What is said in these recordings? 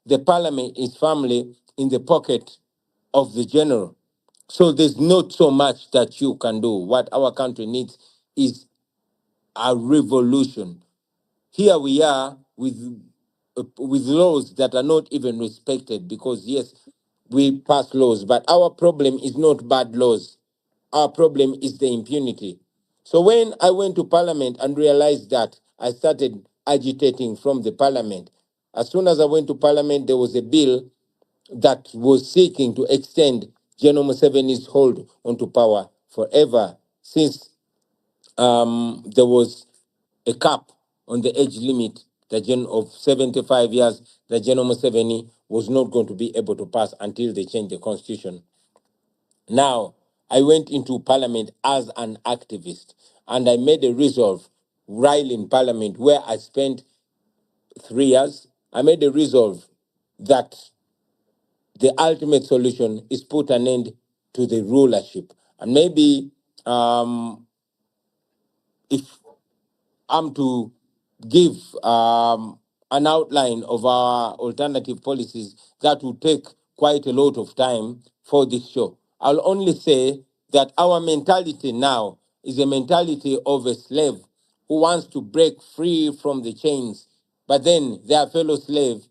the parliament is firmly in the pocket of the general. So there's not so much that you can do. What our country needs is a revolution. Here we are with laws that are not even respected because yes, we pass laws, but our problem is not bad laws. Our problem is the impunity. So when I went to parliament and realized that, I started agitating from the parliament. As soon as I went to parliament, there was a bill that was seeking to extend General Museveni's hold onto power forever, since there was a cap on the age limit of 75 years that General Museveni was not going to be able to pass until they changed the constitution. Now, I went into parliament as an activist and I made a resolve while in parliament where I spent 3 years. I made a resolve that the ultimate solution is put an end to the rulership. And maybe if I'm to give an outline of our alternative policies, that will take quite a lot of time for this show. I'll only say that our mentality now is a mentality of a slave who wants to break free from the chains, but then their fellow slave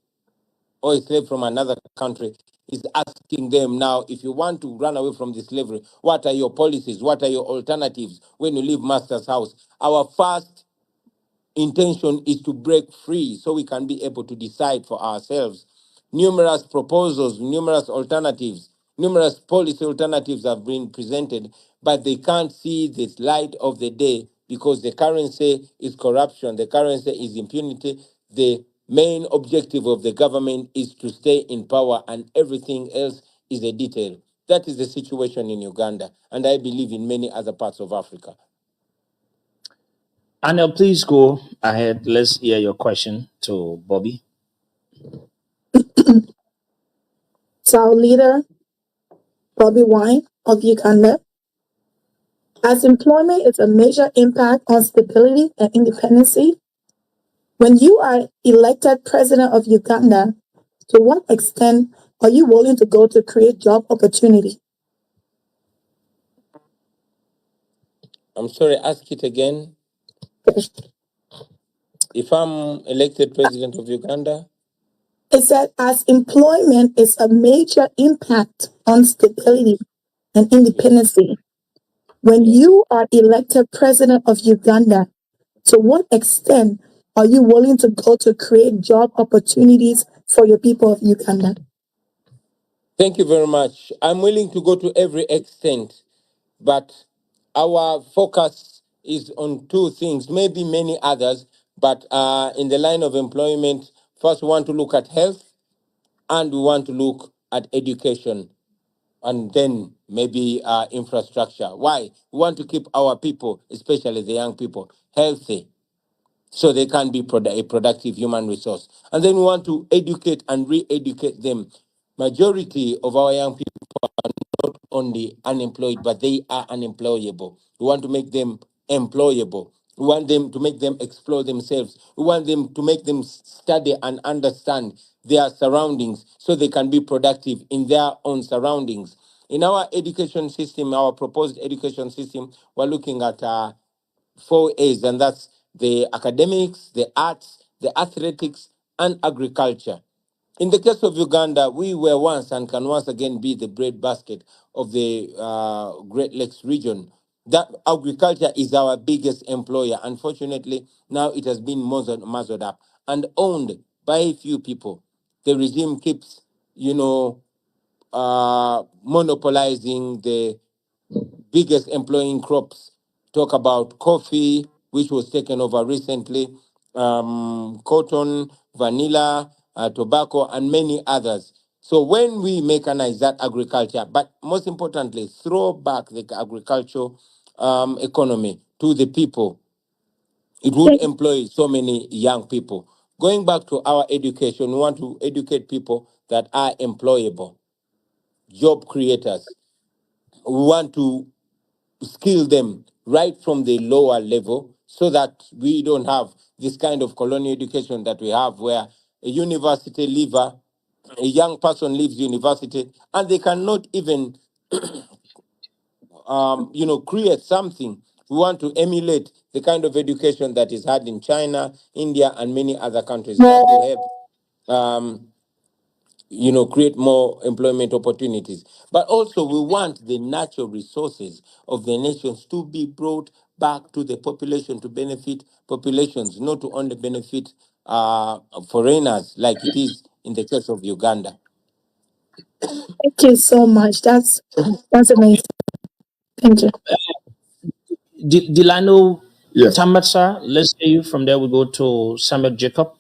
or a slave from another country is asking them now, if you want to run away from the slavery, what are your policies? What are your alternatives when you leave master's house? Our first intention is to break free so we can be able to decide for ourselves. Numerous proposals, numerous alternatives, numerous policy alternatives have been presented, but they can't see the light of the day because the currency is corruption, the currency is impunity. The main objective of the government is to stay in power, and everything else is a detail. That is the situation in Uganda, and I believe in many other parts of Africa. Anel, please go ahead. Let's hear your question to Bobi. So our leader, Bobiwine of Uganda, as employment is a major impact on stability and independency, when you are elected president of Uganda, to what extent are you willing to go to create job opportunity? I'm sorry, ask it again. If I'm elected president of Uganda? It said, as employment is a major impact on stability and independency, when you are elected president of Uganda, to what extent are you willing to go to create job opportunities for your people of Uganda? Thank you very much. I'm willing to go to every extent, but our focus is on two things, maybe many others, but in the line of employment, first we want to look at health and we want to look at education and then maybe infrastructure. Why? We want to keep our people, especially the young people, healthy so they can be a productive human resource. And then we want to educate and re-educate them. Majority of our young people not only unemployed, but they are unemployable. We want to make them employable. We want them to make them explore themselves. We want them to make them study and understand their surroundings so they can be productive in their own surroundings. In our education system, our proposed education system, we're looking at 4 A's, and that's the academics, the arts, the athletics, and agriculture. In the case of Uganda, we were once and can once again be the breadbasket of the Great Lakes region. That agriculture is our biggest employer. Unfortunately, now it has been muzzled up and owned by a few people. The regime keeps, monopolizing the biggest employing crops. Talk about coffee, which was taken over recently, cotton, vanilla, tobacco, and many others. So when we mechanize that agriculture, but most importantly, throw back the agricultural economy to the people, it would employ so many young people. Going back to our education, we want to educate people that are employable, job creators. We want to skill them right from the lower level so that we don't have this kind of colonial education that we have where a university leaver, a young person leaves university, and they cannot even, create something. We want to emulate the kind of education that is had in China, India, and many other countries. That will help, create more employment opportunities. But also, we want the natural resources of the nations to be brought back to the population to benefit populations, not to only benefit foreigners, like it is in the case of Uganda. Thank you so much. That's amazing. Thank you. Delano Yes. Tamatsa, let's hear you. From there, we go to Samuel Jacob,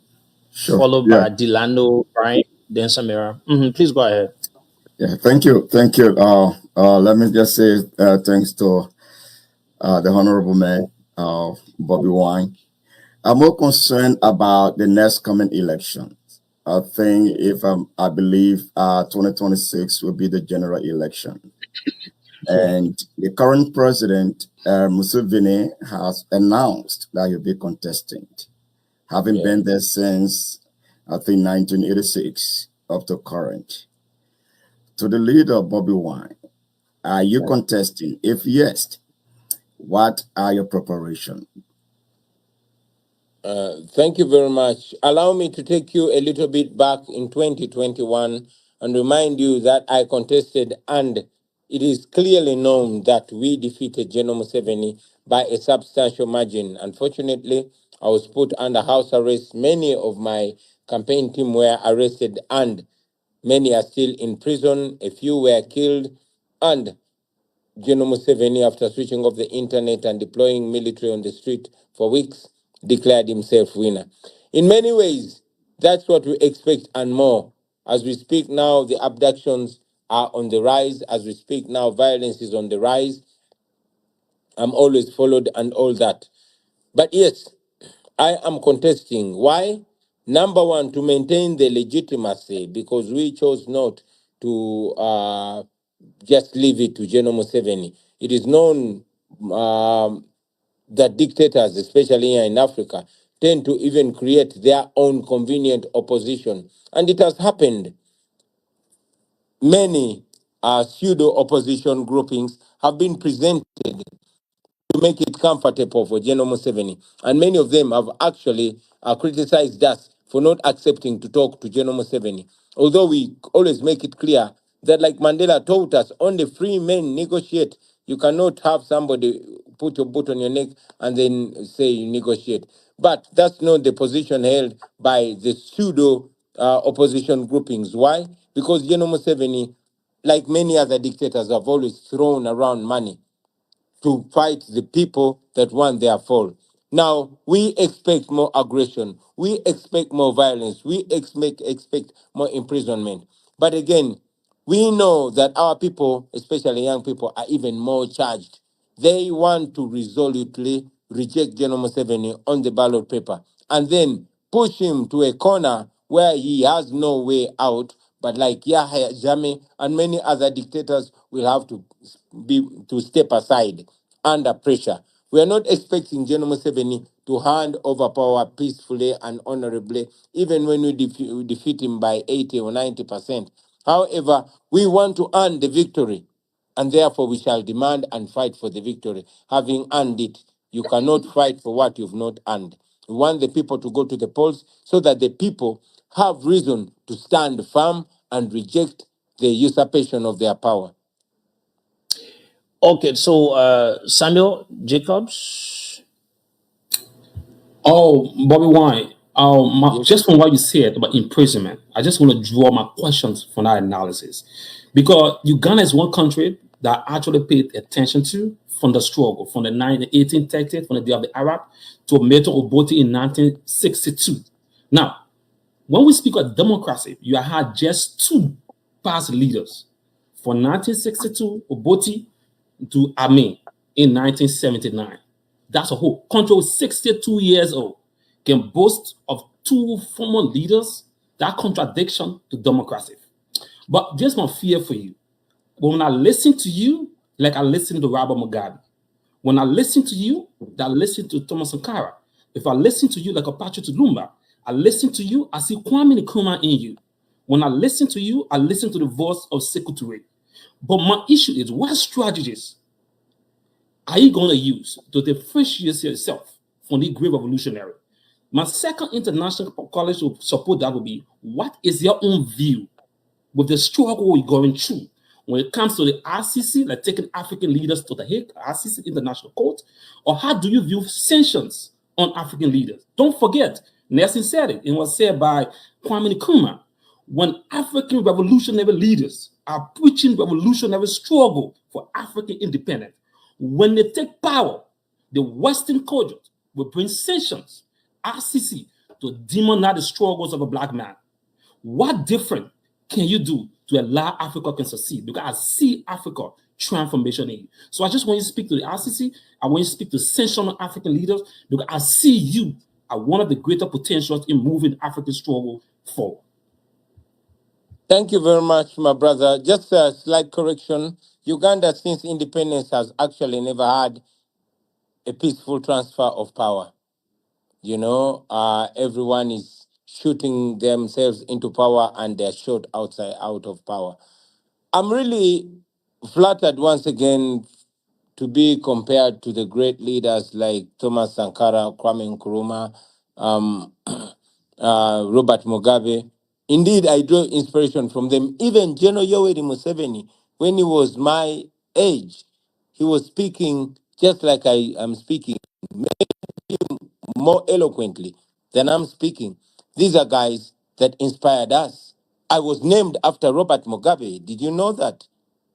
Sure. followed Yeah. by Delano Brian, then Samira. Please go ahead. Yeah. Thank you. Thank you. Let me just say thanks to the Honorable Man, Bobby Wine. I'm more concerned about the next coming election. I think I believe 2026 will be the general election. And the current president, Museveni, has announced that he'll be contesting, having been there since, I think, 1986 up to current. To the leader, Bobby Wine, are you contesting? If yes, what are your preparations? Thank you very much. Allow me to take you a little bit back in 2021 and remind you that I contested, and it is clearly known that we defeated General Museveni by a substantial margin. Unfortunately, I was put under house arrest. Many of my campaign team were arrested, and many are still in prison. A few were killed, and General Museveni, after switching off the internet and deploying military on the street for weeks, declared himself winner. In many ways, that's what we expect and more. As we speak now, the abductions are on the rise. As we speak now, violence is on the rise. I'm always followed and all that. But yes, I am contesting. Why? Number one, to maintain the legitimacy, because we chose not to just leave it to General Museveni. It is known that dictators, especially here in Africa, tend to even create their own convenient opposition. And it has happened. Many pseudo opposition groupings have been presented to make it comfortable for General Museveni. And many of them have actually criticized us for not accepting to talk to General Museveni. Although we always make it clear that, like Mandela taught us, only free men negotiate. You cannot have somebody put your boot on your neck and then say you negotiate. But that's not the position held by the pseudo opposition groupings. Why? Because General Museveni, like many other dictators, have always thrown around money to fight the people that want their fall. Now, we expect more aggression. We expect more violence. We expect more imprisonment. But again, we know that our people, especially young people, are even more charged. They want to resolutely reject General Museveni on the ballot paper and then push him to a corner where he has no way out. But like Yahya Jammeh and many other dictators will have to step aside under pressure. We are not expecting General Museveni to hand over power peacefully and honorably, even when we defeat him by 80 or 90%. However, we want to earn the victory, and therefore we shall demand and fight for the victory, having earned it. You cannot fight for what you've not earned. We want the people to go to the polls so that the people have reason to stand firm and reject the usurpation of their power. Okay, so Samuel Jacobs. Oh, Bobby Wine. Yes. Just from what you said about imprisonment, I just want to draw my questions from that analysis, because Uganda is one country that I actually paid attention to from the struggle, from the 1830s, from the day of the Arab, to Meto Obote in 1962. Now, when we speak of democracy, you had just two past leaders. From 1962, Obote to Amin in 1979. That's a whole country with 62 years old can boast of two former leaders. That contradiction to democracy. But here's my fear for you. When I listen to you, like I listen to Robert Mugabe. When I listen to you, that I listen to Thomas Sankara. If I listen to you like a Patrick Lumumba, I listen to you, I see Kwame Nkrumah in you. When I listen to you, I listen to the voice of Sekou Touré. But my issue is, what strategies are you going to use to differentiate yourself from the great revolutionary? My second international college to support that would be, what is your own view with the struggle we're going through when it comes to the RCC, like taking African leaders to the Hague, RCC International Court? Or how do you view sanctions on African leaders? Don't forget, Nelson said it. It was said by Kwame Nkrumah. When African revolutionary leaders are preaching revolutionary struggle for African independence, when they take power, the Western culture will bring sanctions, RCC, to demonize the struggles of a black man. What different can you do to allow Africa can succeed? Because I see Africa transformation in you. So I just want you to speak to the RCC. I want you to speak to sensational African leaders, because I see you are one of the greater potentials in moving African struggle forward. Thank you very much, my brother. Just a slight correction. Uganda, since independence, has actually never had a peaceful transfer of power. You know, everyone is shooting themselves into power and they're shot out of power. I'm really flattered once again to be compared to the great leaders like Thomas Sankara, Kwame Nkrumah, Robert Mugabe. Indeed, I draw inspiration from them. Even General Yoweri Museveni, when he was my age, he was speaking just like I am speaking, more eloquently than I'm speaking. These are guys that inspired us. I was named after Robert Mugabe. Did you know that?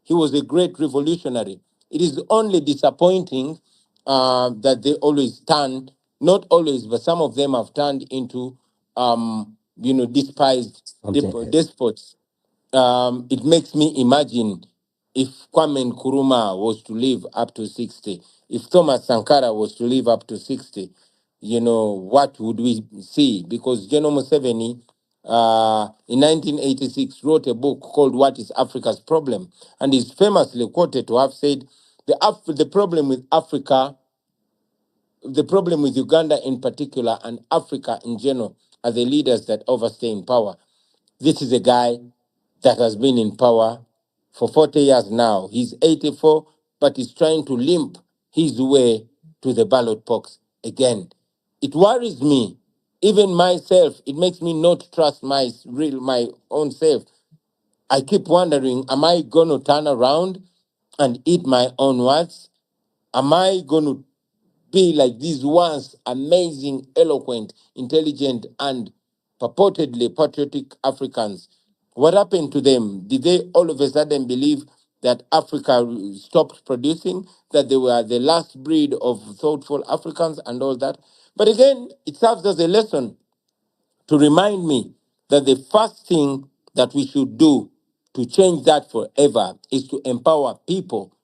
He was a great revolutionary. It is only disappointing that they always turn, not always, but some of them have turned into, despised despots. It makes me imagine if Kwame Nkrumah was to live up to 60, if Thomas Sankara was to live up to 60, what would we see? Because General Museveni, in 1986, wrote a book called What is Africa's Problem? And is famously quoted to have said, the problem with Africa, the problem with Uganda in particular, and Africa in general, are the leaders that overstay in power. This is a guy that has been in power for 40 years now. He's 84, but he's trying to limp his way to the ballot box again. It worries me, even myself. It makes me not trust my own self. I keep wondering, am I going to turn around and eat my own words? Am I going to be like these once amazing, eloquent, intelligent, and purportedly patriotic Africans? What happened to them? Did they all of a sudden believe that Africa stopped producing, that they were the last breed of thoughtful Africans and all that? But again, it serves as a lesson to remind me that the first thing that we should do to change that forever is to empower people.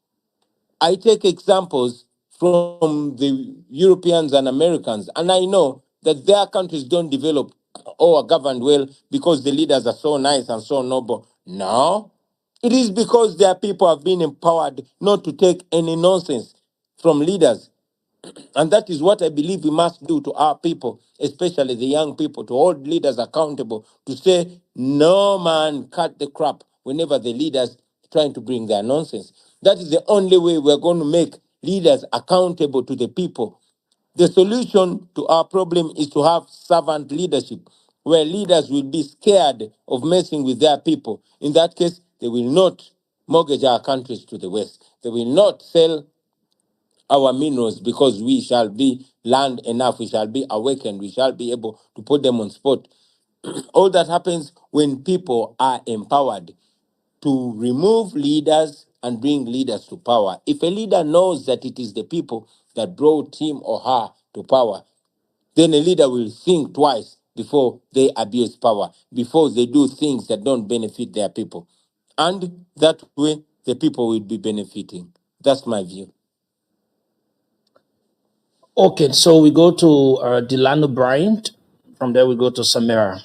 I take examples from the Europeans and Americans, and I know that their countries don't develop or are governed well because the leaders are so nice and so noble. No, it is because their people have been empowered not to take any nonsense from leaders. And that is what I believe we must do to our people, especially the young people, to hold leaders accountable, to say, no man, cut the crap whenever the leaders trying to bring their nonsense. That is the only way we're going to make leaders accountable to the people. The solution to our problem is to have servant leadership, where leaders will be scared of messing with their people. In that case, they will not mortgage our countries to the West. They will not sell our minerals, because we shall be land enough, we shall be awakened, we shall be able to put them on spot. All that happens when people are empowered to remove leaders and bring leaders to power. If a leader knows that it is the people that brought him or her to power, then a leader will think twice before they abuse power, before they do things that don't benefit their people. And that way, the people will be benefiting. That's my view. Okay, so we go to Delano Bryant. From there, we go to Samira.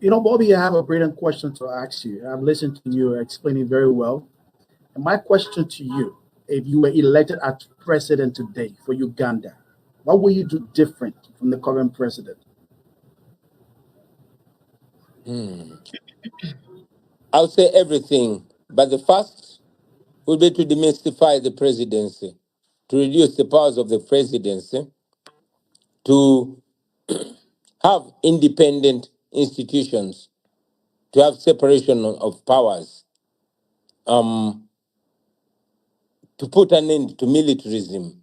You know, Bobby, I have a brilliant question to ask you. I've listened to you explaining very well. And my question to you, if you were elected as president today for Uganda, what will you do different from the current president? I would say everything, but the first would be to demystify the presidency, to reduce the powers of the presidency, to have independent institutions, to have separation of powers, to put an end to militarism,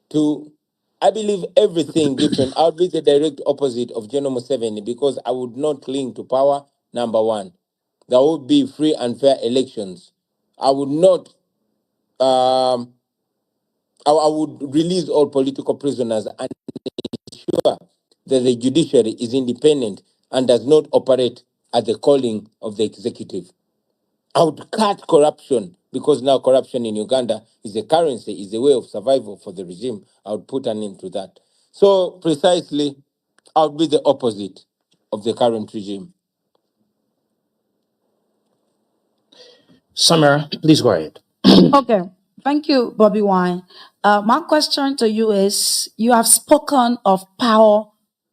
to, I believe, everything different. I would be the direct opposite of General Museveni because I would not cling to power, number one. There would be free and fair elections. I would not, I would release all political prisoners and ensure that the judiciary is independent and does not operate at the calling of the executive. I would cut corruption because now corruption in Uganda is a currency, is a way of survival for the regime. I would put an end to that. So precisely, I would be the opposite of the current regime. Samira, please go ahead. Okay, thank you, bobiwine. My question to you is, you have spoken of power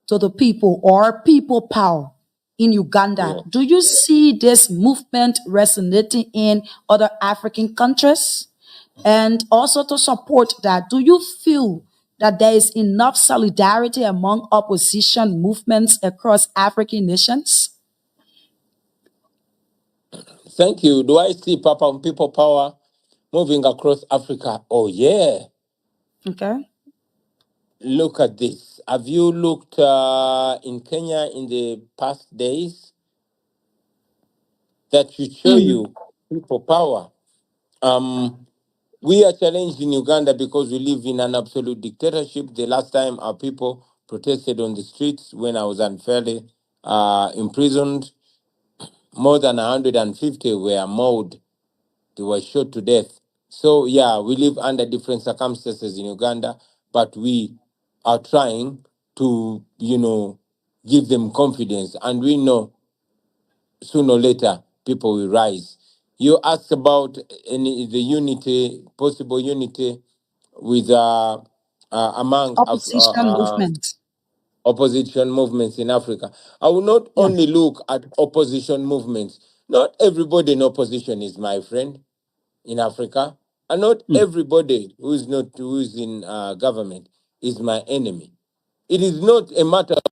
to the people or people power in Uganda. Yeah. Do you see this movement resonating in other African countries? And also to support that, do you feel that there is enough solidarity among opposition movements across African nations? Thank you. Do I see people power moving across Africa? Oh, yeah. Okay. Look at this. Have you looked in Kenya in the past days? That should show you people power. We are challenged in Uganda because we live in an absolute dictatorship. The last time our people protested on the streets when I was unfairly imprisoned, more than 150 were mauled. They were shot to death. So, yeah, we live under different circumstances in Uganda, but we are trying to, give them confidence. And we know sooner or later people will rise. You asked about the unity, possible unity with among Opposition movement. opposition movements in Africa. I will not Yeah. only look at opposition movements. Not everybody in opposition is my friend in Africa, and not everybody who is in government is my enemy. It is not a matter of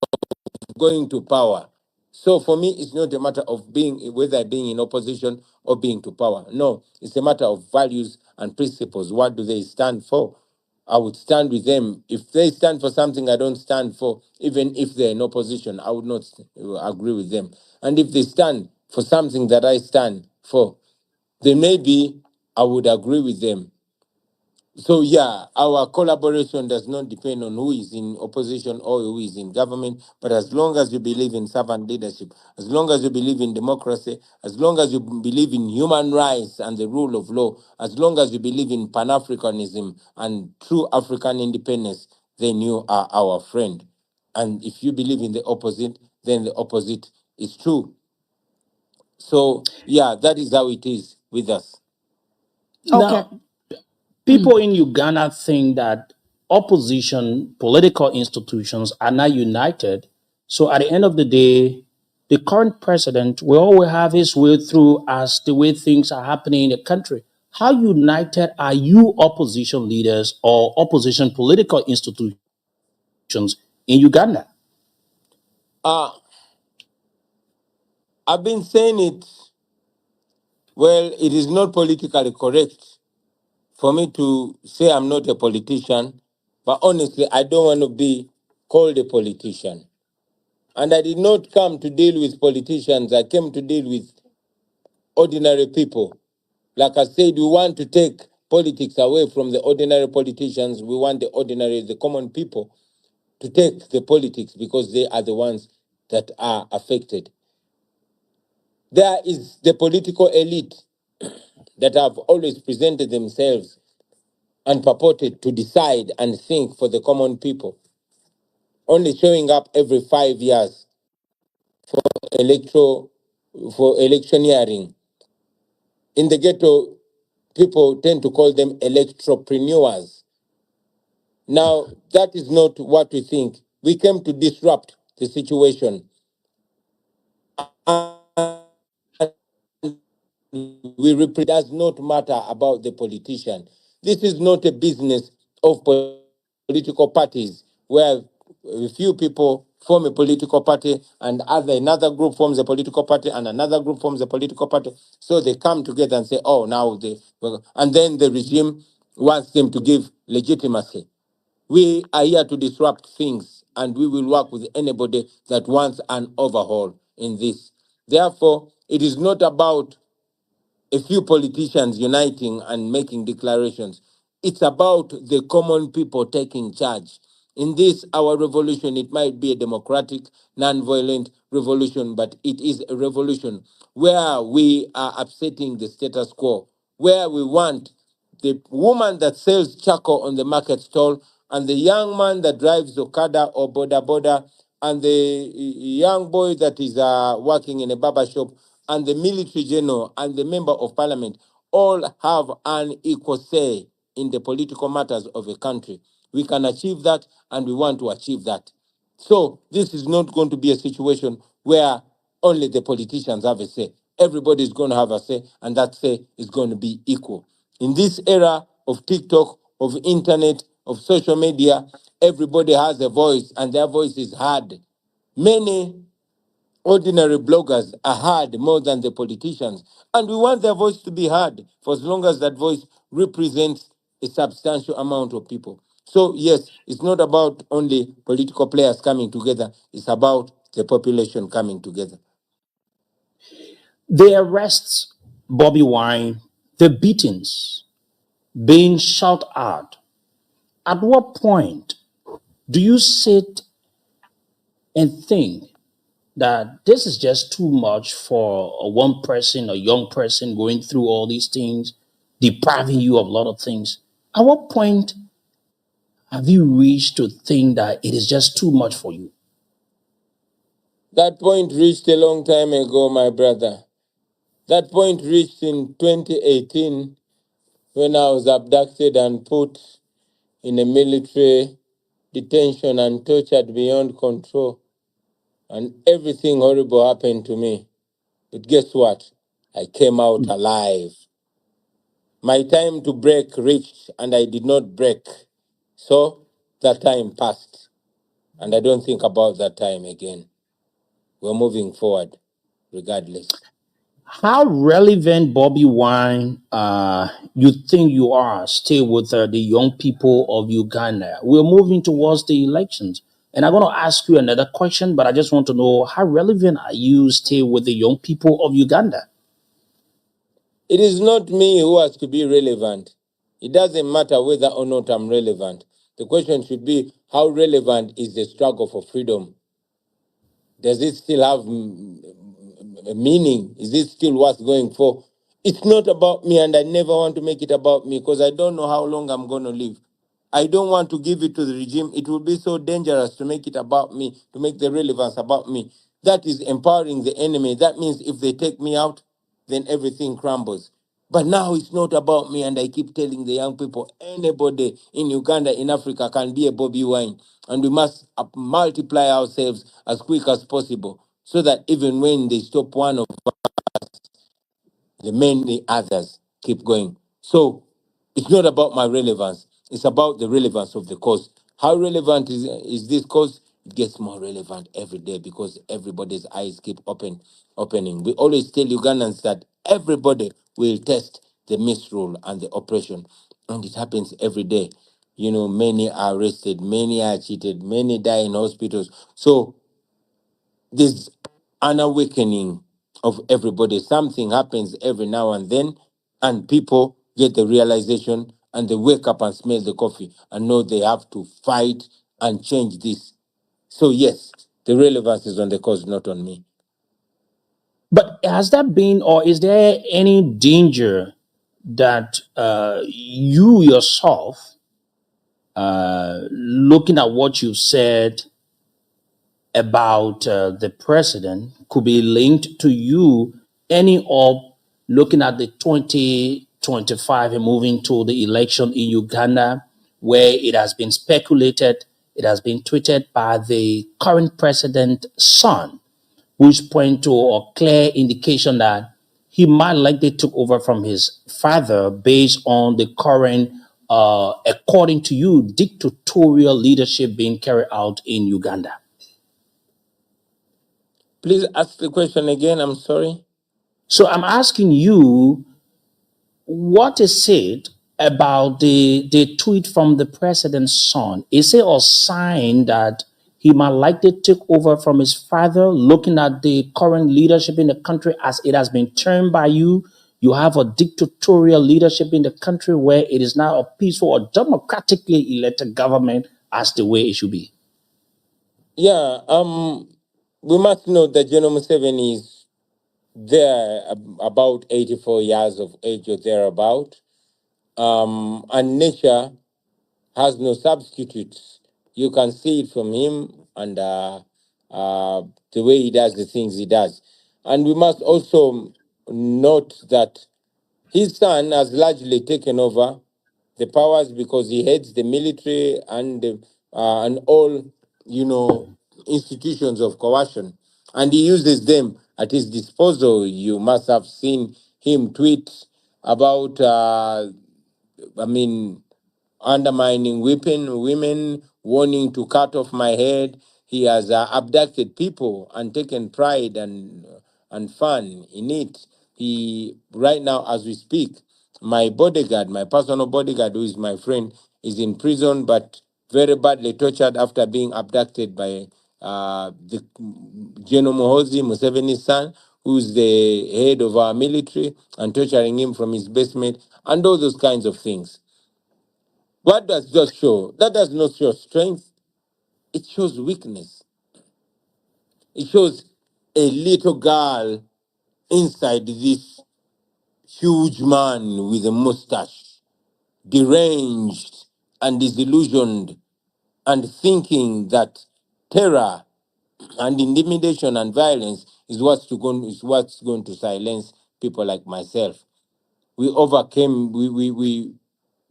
going to power. So for me, it's not a matter of whether being in opposition or being to power. No, it's a matter of values and principles. What do they stand for? I would stand with them. If they stand for something I don't stand for, even if they're in opposition, I would not agree with them. And if they stand for something that I stand for, then maybe I would agree with them. So yeah, our collaboration does not depend on who is in opposition or who is in government, but as long as you believe in servant leadership, as long as you believe in democracy, as long as you believe in human rights and the rule of law, as long as you believe in Pan-Africanism and true African independence, then you are our friend. And if you believe in the opposite, then the opposite is true. So yeah, that is how it is with us. Okay. Now, people in Uganda think that opposition political institutions are not united. So at the end of the day, the current president will always have his way through as the way things are happening in the country. How united are you opposition leaders or opposition political institutions in Uganda? Uh, I've been saying it. Well, it is not politically correct for me to say I'm not a politician, but honestly, I don't want to be called a politician. And I did not come to deal with politicians, I came to deal with ordinary people. Like I said, we want to take politics away from the ordinary politicians. We want the common people, to take the politics because they are the ones that are affected. There is the political elite that have always presented themselves and purported to decide and think for the common people, only showing up every 5 years electoral for electioneering. In the ghetto, people tend to call them electropreneurs. Now, that is not what we think. We came to disrupt the situation we represent does not matter about the politician. This is not a business of political parties where a few people form a political party and another group forms a political party and another group forms a political party. So they come together and say, oh, now they, and then the regime wants them to give legitimacy. We are here to disrupt things, and we will work with anybody that wants an overhaul in this. Therefore, it is not about a few politicians uniting and making declarations. It's about the common people taking charge. In this, our revolution, it might be a democratic, non-violent revolution, but it is a revolution where we are upsetting the status quo, where we want the woman that sells charcoal on the market stall, and the young man that drives Okada or Boda Boda, and the young boy that is working in a barber shop, and the military general, and the member of parliament all have an equal say in the political matters of a country. We can achieve that, and we want to achieve that. So this is not going to be a situation where only the politicians have a say. Everybody is going to have a say, and that say is going to be equal. In this era of TikTok, of internet, of social media, everybody has a voice, and their voice is heard. Many ordinary bloggers are heard more than the politicians, and we want their voice to be heard for as long as that voice represents a substantial amount of people. So yes, it's not about only political players coming together, it's about the population coming together. The arrests, Bobby Wine, the beatings, being shot at what point do you sit and think that this is just too much for a one person, a young person going through all these things, depriving you of a lot of things? At what point have you reached to think that it is just too much for you? That point reached a long time ago, my brother. That point reached in 2018 when I was abducted and put in a military detention and tortured beyond control. And everything horrible happened to me. But guess what? I came out alive. My time to break reached, and I did not break. So that time passed, and I don't think about that time again. We're moving forward regardless. How relevant, Bobby Wine, you think you are still with the young people of Uganda? We're moving towards the elections. And I'm going to ask you another question, but I just want to know how relevant are you still with the young people of Uganda? It is not me who has to be relevant. It doesn't matter whether or not I'm relevant. The question should be, how relevant is the struggle for freedom? Does it still have meaning? Is it still worth going for? It's not about me, and I never want to make it about me because I don't know how long I'm going to live. I don't want to give it to the regime. It will be so dangerous to make it about me, to make the relevance about me. That is empowering the enemy. That means if they take me out, then everything crumbles. But now it's not about me, and I keep telling the young people, anybody in Uganda, in Africa, can be a Bobi Wine, and we must multiply ourselves as quick as possible, so that even when they stop one of the many others keep going. So it's not about my relevance. It's about the relevance of the cause. How relevant is this cause? It gets more relevant every day because everybody's eyes keep opening. We always tell Ugandans that everybody will test the misrule and the oppression. And it happens every day. You know, many are arrested, many are cheated, many die in hospitals. So there's an awakening of everybody. Something happens every now and then, and people get the realization and they wake up and smell the coffee and know they have to fight and change this. So, yes, the relevance is on the cause, not on me. But has that been, or is there any danger that you yourself, looking at what you said about the president, could be linked to you any of looking at the 2025 and moving to the election in Uganda, where it has been speculated, it has been tweeted by the current president's son which point to a clear indication that he might likely took over from his father based on the current, according to you, dictatorial leadership being carried out in Uganda? Please ask the question again. I'm sorry. So I'm asking you, what is it about the tweet from the president's son? Is it a sign that he might likely take over from his father, looking at the current leadership in the country as it has been termed by you? You have a dictatorial leadership in the country where it is now a peaceful or democratically elected government as the way it should be. Yeah, we must know that General Museveni is there about 84 years of age or thereabout. And nature has no substitutes. You can see it from him and the way he does the things he does. And we must also note that his son has largely taken over the powers because he heads the military and all, you know, institutions of coercion, and he uses them at his disposal. You must have seen him tweet about, I mean, undermining women, wanting to cut off my head. He has abducted people and taken pride and fun in it. He right now, as we speak, my bodyguard, my personal bodyguard, who is my friend, is in prison, but very badly tortured after being abducted by the General Muhoozi Museveni's son, who's the head of our military, and torturing him from his basement, and all those kinds of things. What does that show? That does not show strength. It shows weakness. It shows a little girl inside this huge man with a mustache, deranged and disillusioned, and thinking that terror and intimidation and violence is what's going to silence people like myself. We overcame. We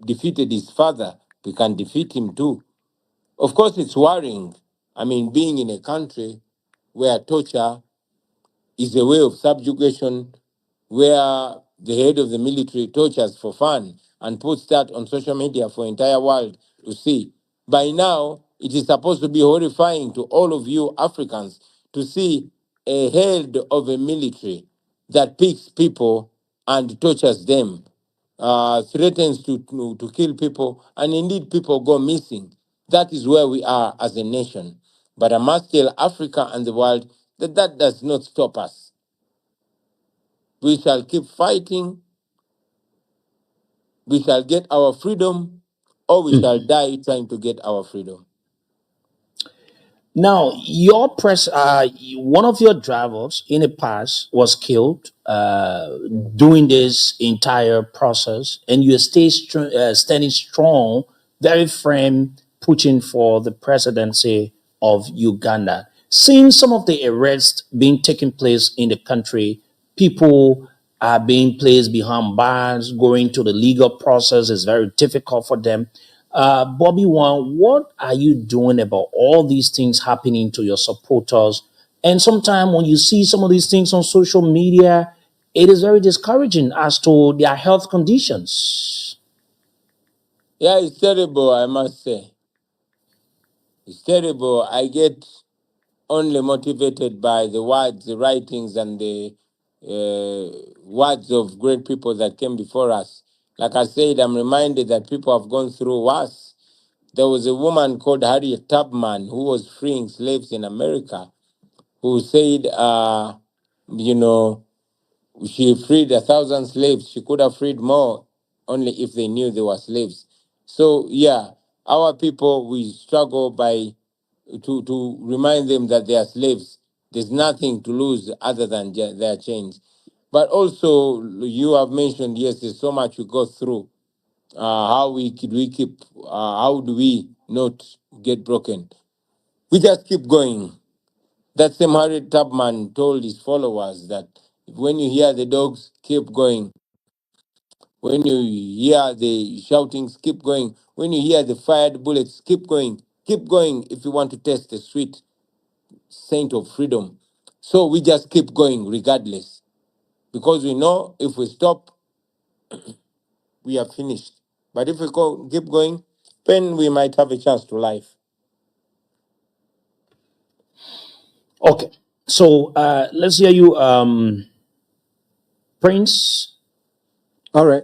defeated his father. We can defeat him too. Of course, it's worrying. I mean, being in a country where torture is a way of subjugation, where the head of the military tortures for fun and puts that on social media for entire world to see. By now, it is supposed to be horrifying to all of you Africans to see a head of a military that picks people and tortures them, threatens to kill people, and indeed people go missing. That is where we are as a nation. But I must tell Africa and the world that that does not stop us. We shall keep fighting. We shall get our freedom, or we shall die trying to get our freedom. Now, one of your drivers in the past was killed during this entire process, and you standing strong, very firm, pushing for the presidency of Uganda. Seeing some of the arrests being taking place in the country, people are being placed behind bars, going to the legal process is very difficult for them. Bobi, what are you doing about all these things happening to your supporters? And sometimes when you see some of these things on social media, it is very discouraging as to their health conditions. Yeah, it's terrible, I must say. It's terrible. I get only motivated by the words, the writings, and the words of great people that came before us. Like I said, I'm reminded that people have gone through worse. There was a woman called Harriet Tubman who was freeing slaves in America, who said, you know, she freed 1,000 slaves. She could have freed more only if they knew they were slaves. So, yeah, our people, we struggle by to remind them that they are slaves. There's nothing to lose other than their chains. But also, you have mentioned, yes, there's so much we go through. How do we not get broken? We just keep going. That same Harriet Tubman told his followers that when you hear the dogs, keep going. When you hear the shoutings, keep going. When you hear the fired bullets, keep going. Keep going if you want to taste the sweet scent of freedom. So we just keep going regardless, because we know if we stop, we are finished. But if we keep going, then we might have a chance to life. Okay. So let's hear you, Prince. All right.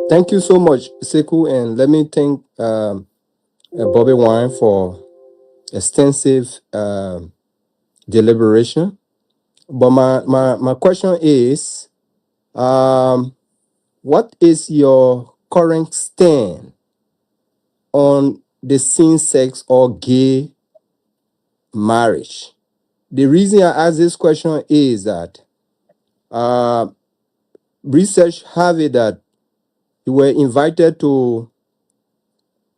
Thank you so much, Sekou, and let me thank Bobby Wine for extensive deliberation. But my question is, what is your current stand on the same-sex or gay marriage? The reason I ask this question is that research have it that you were invited to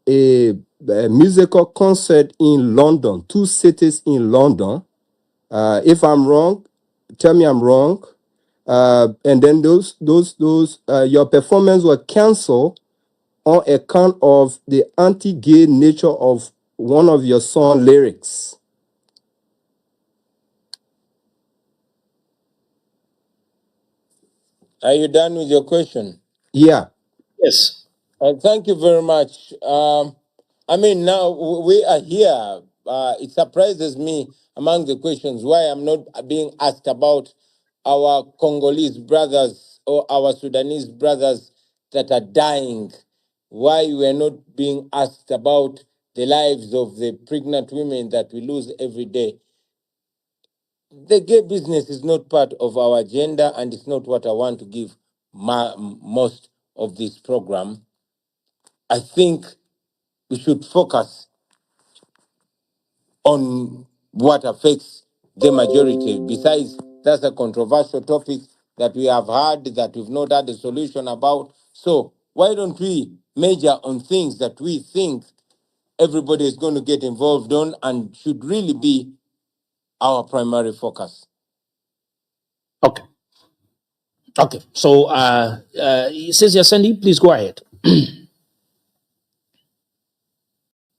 a musical concert in London, two cities in London. If I'm wrong, tell me I'm wrong. And then those your performance were canceled on account of the anti-gay nature of one of your song lyrics. Are you done with your question? Yeah. Yes. Thank you very much. I mean, now we are here. It surprises me among the questions why I'm not being asked about our Congolese brothers or our Sudanese brothers that are dying. Why we are not being asked about the lives of the pregnant women that we lose every day. The gay business is not part of our agenda, and it's not what I want to give most of this program. I think we should focus on what affects the majority. Besides, that's a controversial topic that we have had, that we've not had a solution about. So why don't we major on things that we think everybody is going to get involved on and should really be our primary focus? Okay. Okay. So, Cynthia Sandy, please go ahead.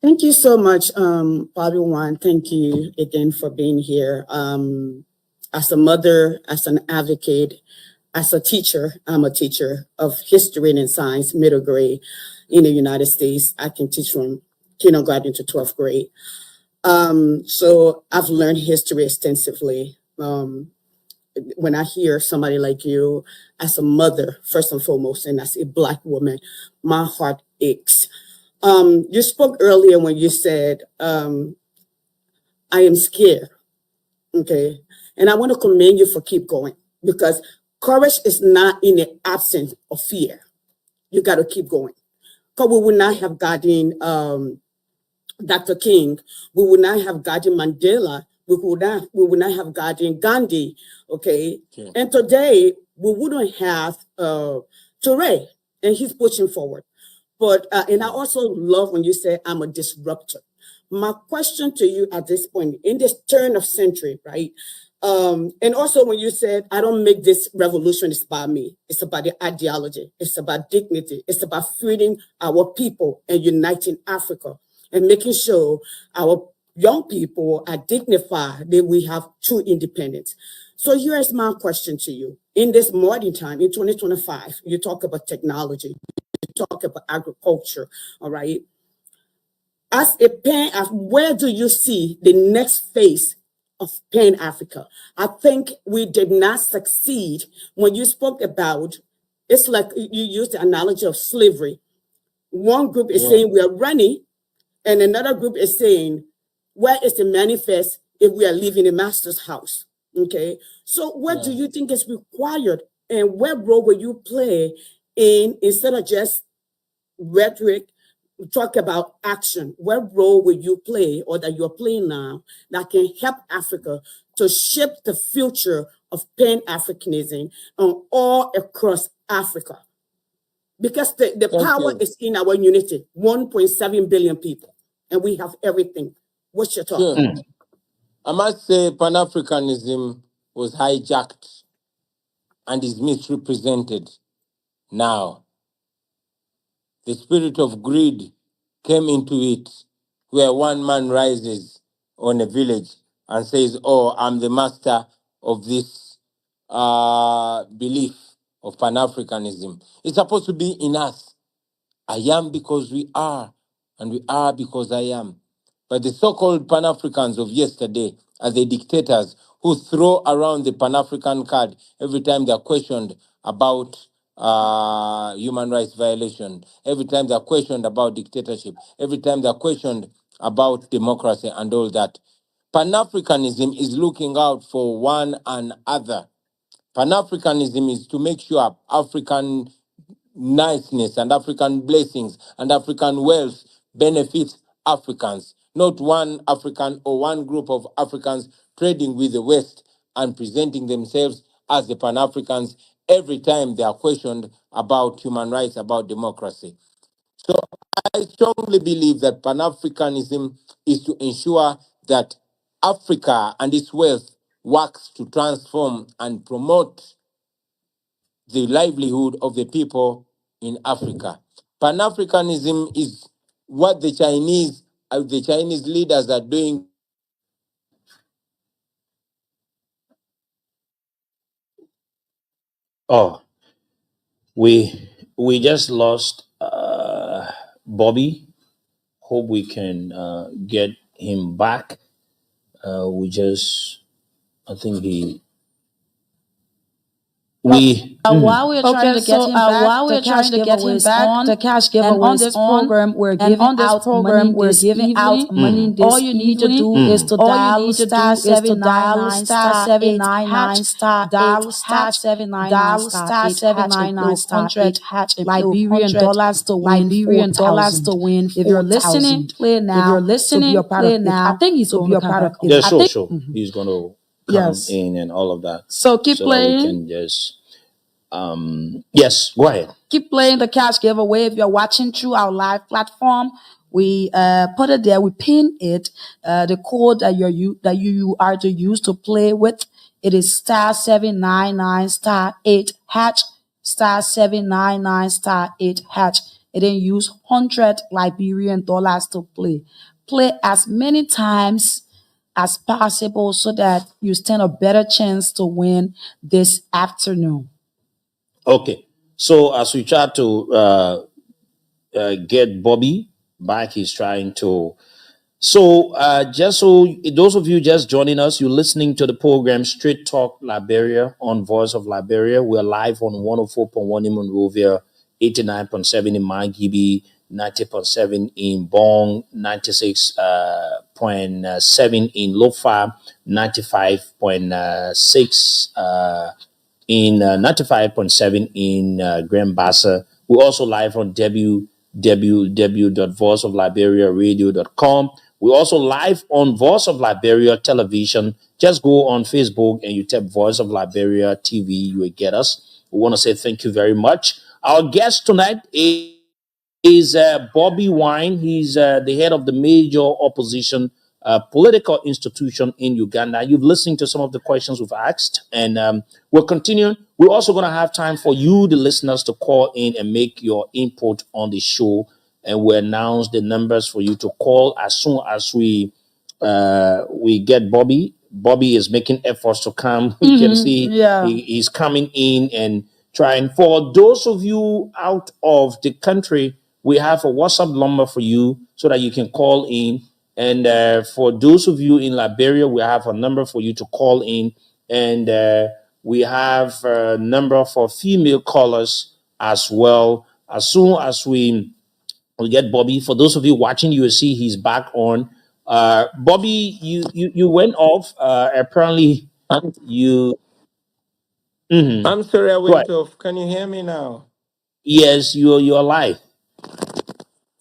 Thank you so much, Bobby Wan. Thank you again for being here. As a mother, as an advocate, as a teacher, I'm a teacher of history and science, middle grade in the United States. I can teach from kindergarten to 12th grade. So I've learned history extensively. When I hear somebody like you, as a mother, first and foremost, and as a Black woman, my heart aches. You spoke earlier when you said, I am scared. Okay. And I want to commend you for keep going, because courage is not in the absence of fear. You got to keep going. Because we would not have gotten Dr. King. We would not have gotten Mandela. We would not have gotten Gandhi. Okay. Okay. And today we wouldn't have Touré, and he's pushing forward. But and I also love when you say I'm a disruptor. My question to you at this point, in this turn of century, right? And also when you said, I don't make this revolution, it's about me. It's about the ideology. It's about dignity. It's about freeing our people and uniting Africa and making sure our young people are dignified, that we have true independence. So here's my question to you. In this modern time, in 2025, you talk about technology, talk about agriculture, all right? As a where do you see the next phase of Pan Africa? I think we did not succeed when you spoke about, it's like you used the analogy of slavery. One group is saying we are running, and another group is saying, where is the manifest if we are leaving the master's house? Okay, so what do you think is required, and what role will you play in, instead of just rhetoric, talk about action? What role will you play, or that you're playing now, that can help Africa to shape the future of Pan-Africanism all across Africa? Because the power is in our unity, 1.7 billion people, and we have everything. What's your thought? Sure. I must say Pan-Africanism was hijacked and is misrepresented now. The spirit of greed came into it, where one man rises on a village and says, "Oh, I'm the master of this belief of Pan-Africanism." It's supposed to be in us. I am because we are, and we are because I am. But the so-called Pan-Africans of yesterday are the dictators who throw around the Pan-African card every time they're questioned about human rights violation, every time they're questioned about dictatorship, every time they're questioned about democracy and all that. Pan-Africanism is looking out for one another. Pan-Africanism is to make sure African niceness and African blessings and African wealth benefits Africans, not one African or one group of Africans trading with the West and presenting themselves as the Pan Africans every time they are questioned about human rights, about democracy. So I strongly believe that Pan Africanism is to ensure that Africa and its wealth works to transform and promote the livelihood of the people in Africa. Pan-Africanism is what the Chinese leaders are doing. Oh, we just lost Bobby. Hope we can get him back. I think While we're trying to get him back, while we're trying to get him back, the cash giveaway and on this program we're giving out money this evening. All you need to do is to dial star 799 star dial star 799 star 8 hatch Liberian dollars to win $4,000. If you're listening, play now. If you're listening, play now. I think he's going to be a part of it. Yeah, sure. He's going to come in and all of that. So keep playing. We can just yes, go ahead. Keep playing the cash giveaway. If you're watching through our live platform, we put it there. We pin it. The code that you are to use to play with. It is star 799 star 8 hatch star 799 star 8 hatch. And then use 100 Liberian dollars to play. Play as many times as possible so that you stand a better chance to win this afternoon. Okay, so as we try to get Bobby back, he's trying to. So just so those of you just joining us, you're listening to the program Straight Talk Liberia on Voice of Liberia. We're live on 104.1 in Monrovia, 89.7 in Mangibi, 90.7 in Bong, 96.7 in Lofa, 95.6 in 95.7 in Grand Bassa. We're also live on www.voiceofliberiaradio.com. We're also live on Voice of Liberia Television. Just go on Facebook and you type Voice of Liberia TV. You will get us. We want to say thank you very much. Our guest tonight is Bobi Wine. He's the head of the major opposition political institution in Uganda. You've listened to some of the questions we've asked, and we're continuing. We're also going to have time for you, the listeners, to call in and make your input on the show, and we'll announce the numbers for you to call as soon as we get Bobby. Bobby is making efforts to come. We can see he's coming in and trying. For those of you out of the country, we have a WhatsApp number for you so that you can call in. And for those of you in Liberia, we have a number for you to call in. And we have a number for female callers as well. As soon as we get Bobby, for those of you watching, you will see he's back on. Bobby, you went off. Apparently, you... I'm sorry I went off. Can you hear me now? Yes, you're live.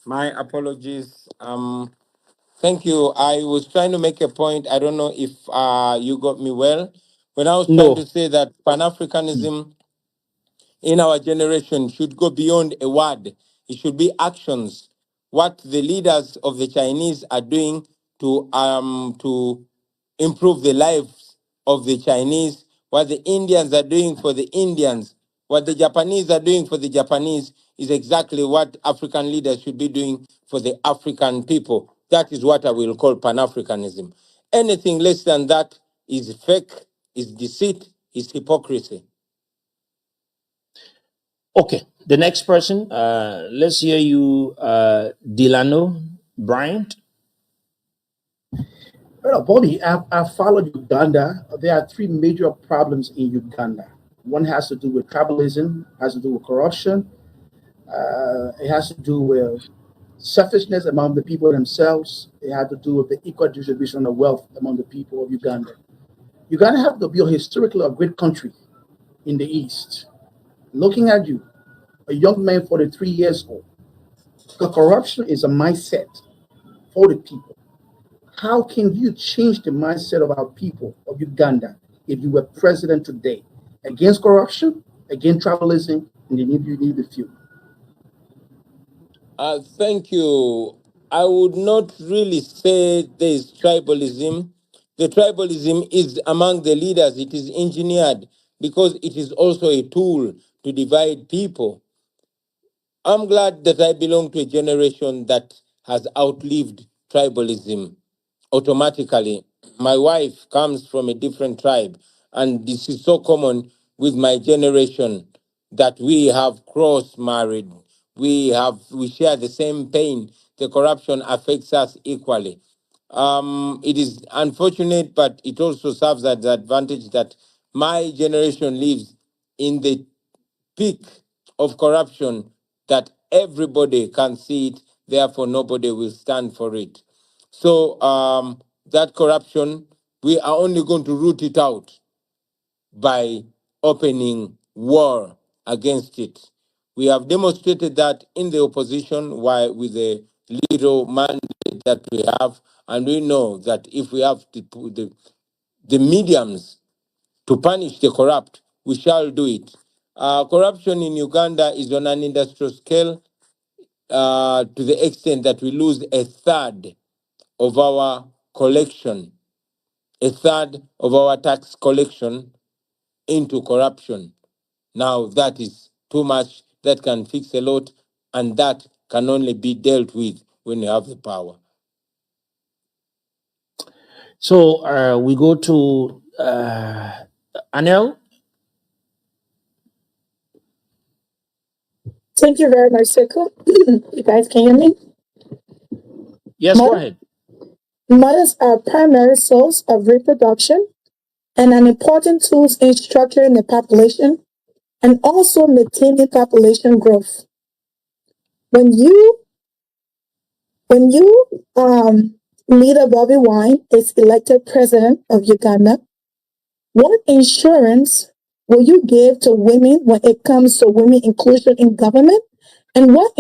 My apologies. Thank you. I was trying to make a point. I don't know if you got me well. When I was trying to say that Pan-Africanism in our generation should go beyond a word. It should be actions. What the leaders of the Chinese are doing to improve the lives of the Chinese, what the Indians are doing for the Indians, what the Japanese are doing for the Japanese is exactly what African leaders should be doing for the African people. That is what I will call Pan-Africanism. Anything less than that is fake, is deceit, is hypocrisy. Okay, the next person, let's hear you, Delano Bryant. Well, Bobby, I followed Uganda. There are three major problems in Uganda. One has to do with tribalism, has to do with corruption, it has to do with selfishness among the people themselves. It has to do with the equal distribution of wealth among the people of Uganda. Uganda has to be historically a great country in the East. Looking at you, a young man, 43 years old, the corruption is a mindset for the people. How can you change the mindset of our people of Uganda if you were president today? Against corruption, against tribalism, and then if you need the few. Thank you. I would not really say there is tribalism. The tribalism is among the leaders. It is engineered because it is also a tool to divide people. I'm glad that I belong to a generation that has outlived tribalism automatically. My wife comes from a different tribe, and this is so common with my generation that we have cross married. We share the same pain. The corruption affects us equally. It is unfortunate, but it also serves as the advantage that my generation lives in the peak of corruption that everybody can see it, therefore nobody will stand for it. So that corruption, we are only going to root it out by opening war against it. We have demonstrated that in the opposition with the little mandate that we have, and we know that if we have the mediums to punish the corrupt, we shall do it. Corruption in Uganda is on an industrial scale to the extent that we lose a third of our collection, a third of our tax collection into corruption. Now, that is too much. That can fix a lot, and that can only be dealt with when you have the power. So we go to Anel. Thank you very much, Seiko. You guys can hear me? Yes, go ahead. Mothers are primary source of reproduction and an important tool in structuring the population and also maintaining population growth. When you leader Bobi Wine is elected president of Uganda, what insurance will you give to women when it comes to women inclusion in government? And what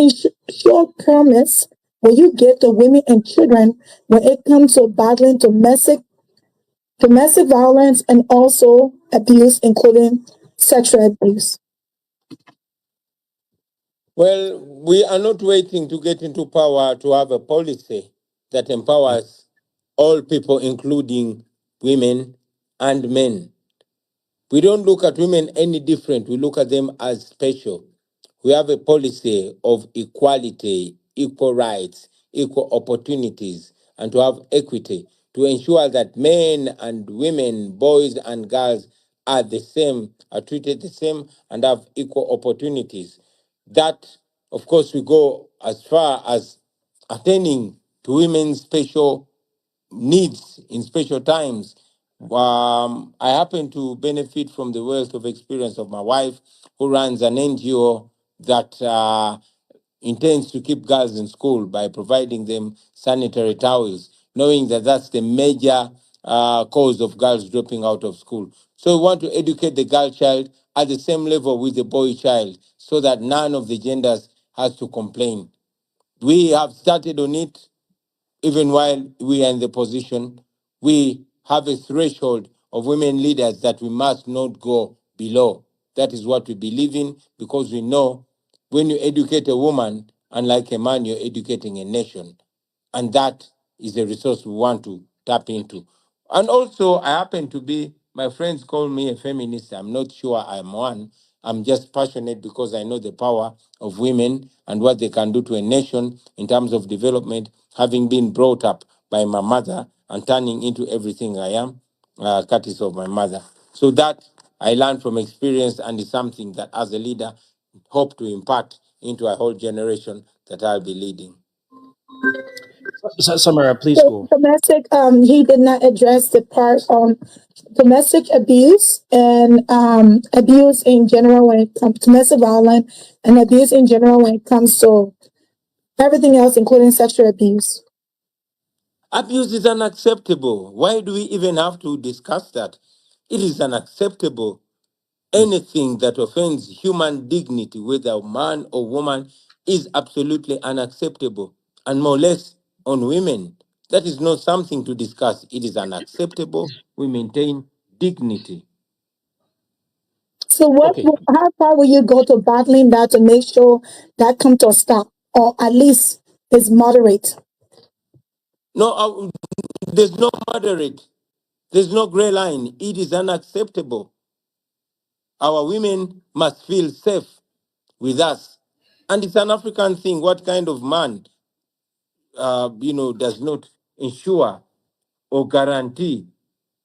sure promise will you give to women and children when it comes to battling domestic violence and also abuse, including sexual abuse? Well, we are not waiting to get into power to have a policy that empowers all people, including women and men. We don't look at women any different. We look at them as special. We have a policy of equality, equal rights, equal opportunities, and to have equity to ensure that men and women, boys and girls are the same, are treated the same, and have equal opportunities. That, of course, we go as far as attending to women's special needs in special times. I happen to benefit from the wealth of experience of my wife, who runs an NGO that intends to keep girls in school by providing them sanitary towels, knowing that that's the major cause of girls dropping out of school. So we want to educate the girl child at the same level with the boy child so that none of the genders has to complain. We have started on it even while we are in the position. We have a threshold of women leaders that we must not go below. That is what we believe in because we know when you educate a woman, unlike a man, you're educating a nation. And that is a resource we want to tap into. And also, I happen to be, my friends call me a feminist. I'm not sure I'm one. I'm just passionate because I know the power of women and what they can do to a nation in terms of development, having been brought up by my mother and turning into everything I am, courtesy of my mother. So that I learned from experience, and is something that as a leader hope to impart into a whole generation that I'll be leading. Samara, please So go. domestic, he did not address the part on domestic abuse and abuse in general when it comes to domestic violence and abuse in general when it comes to everything else, including sexual abuse. Abuse is unacceptable. Why do we even have to discuss that? It is unacceptable. Anything that offends human dignity, whether a man or woman, is absolutely unacceptable. And more or less on women, that is not something to discuss. It is unacceptable. We maintain dignity. So Okay. how far will you go to battling that to make sure that comes to a stop, or at least is moderate? No, there's no moderate. There's no gray line. It is unacceptable. Our women must feel safe with us. And it's an African thing. What kind of man, does not ensure or guarantee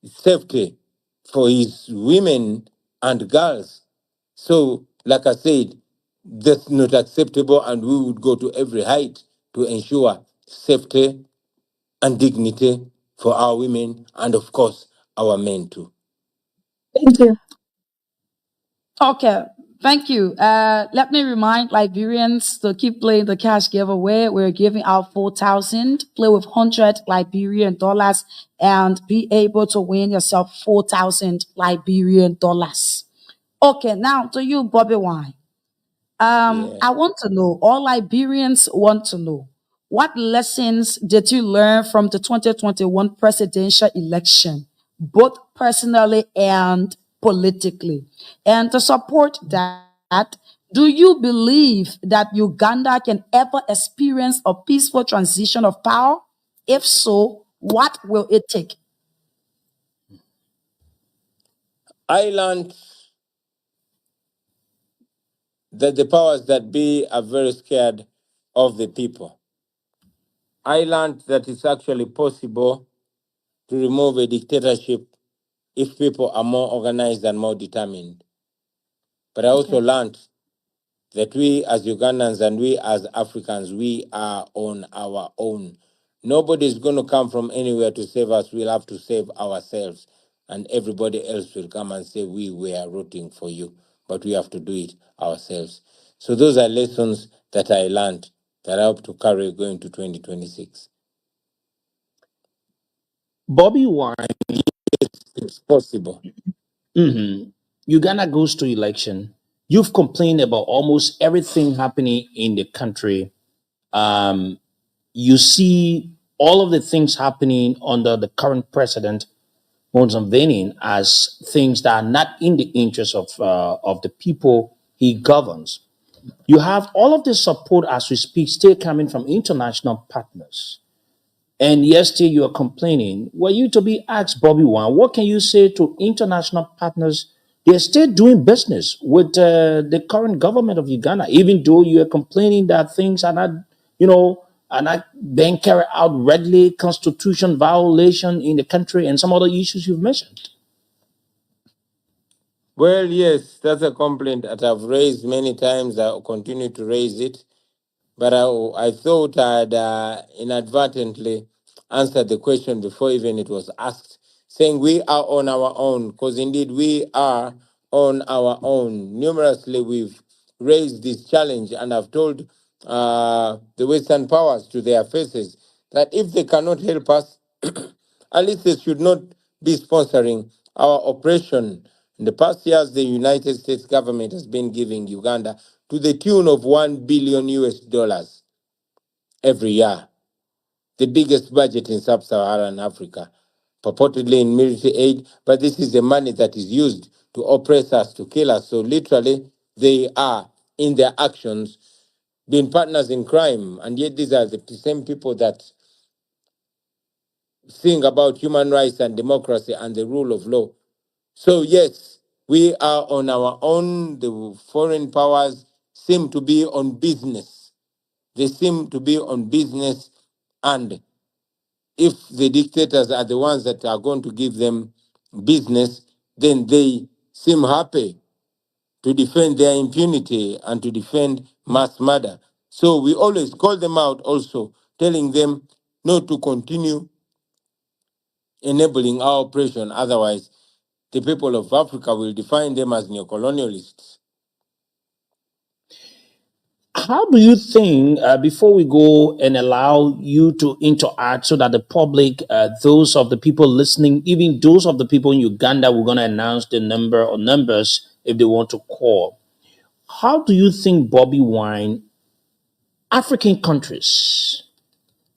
safety for his women and girls? So, like I said, that's not acceptable, and we would go to every height to ensure safety and dignity for our women and, of course, our men too. Thank you. Okay, thank you. Let me remind Liberians to keep playing the cash giveaway. We're giving out 4,000. Play with 100 Liberian dollars and be able to win yourself 4,000 Liberian dollars. Okay, now to you, bobiwine. I want to know, all Liberians want to know, what lessons did you learn from the 2021 presidential election, both personally and politically? And to support that, do you believe that Uganda can ever experience a peaceful transition of power? If so, what will it take? I learned that the powers that be are very scared of the people. I learned that it's actually possible to remove a dictatorship if people are more organized and more determined. But I also learned that we as Ugandans and we as Africans, we are on our own. Nobody's going to come from anywhere to save us. We'll have to save ourselves. And everybody else will come and say, we were rooting for you. But we have to do it ourselves. So those are lessons that I learned that I hope to carry going to 2026. bobiwine. It's possible. Uganda goes to election. You've complained about almost everything happening in the country. You see all of the things happening under the current president, Museveni, as things that are not in the interest of the people he governs. You have all of the support as we speak still coming from international partners. And yesterday you are complaining. Were you to be asked, bobiwine, what can you say to international partners? They're still doing business with the current government of Uganda, even though you are complaining that things are not, are not being carried out readily, constitution violation in the country, and some other issues you've mentioned. Well, yes, that's a complaint that I've raised many times. I'll continue to raise it. But I thought I'd inadvertently answered the question before even it was asked, saying we are on our own, because indeed we are on our own. Numerously, we've raised this challenge, and I've told the Western powers to their faces that if they cannot help us, at least they should not be sponsoring our operation. In the past years, the United States government has been giving Uganda to the tune of $1 billion US every year, the biggest budget in sub-Saharan Africa, purportedly in military aid, but this is the money that is used to oppress us, to kill us. So literally, they are, in their actions, being partners in crime. And yet these are the same people that sing about human rights and democracy and the rule of law. So yes, we are on our own. The foreign powers seem to be on business. They seem to be on business, and if the dictators are the ones that are going to give them business, then they seem happy to defend their impunity and to defend mass murder. So we always call them out also, telling them not to continue enabling our oppression. Otherwise, the people of Africa will define them as neocolonialists. How do you think, before we go and allow you to interact so that the public, those of the people listening, even those of the people in Uganda, we're going to announce the number or numbers if they want to call. How do you think, Bobi Wine, African countries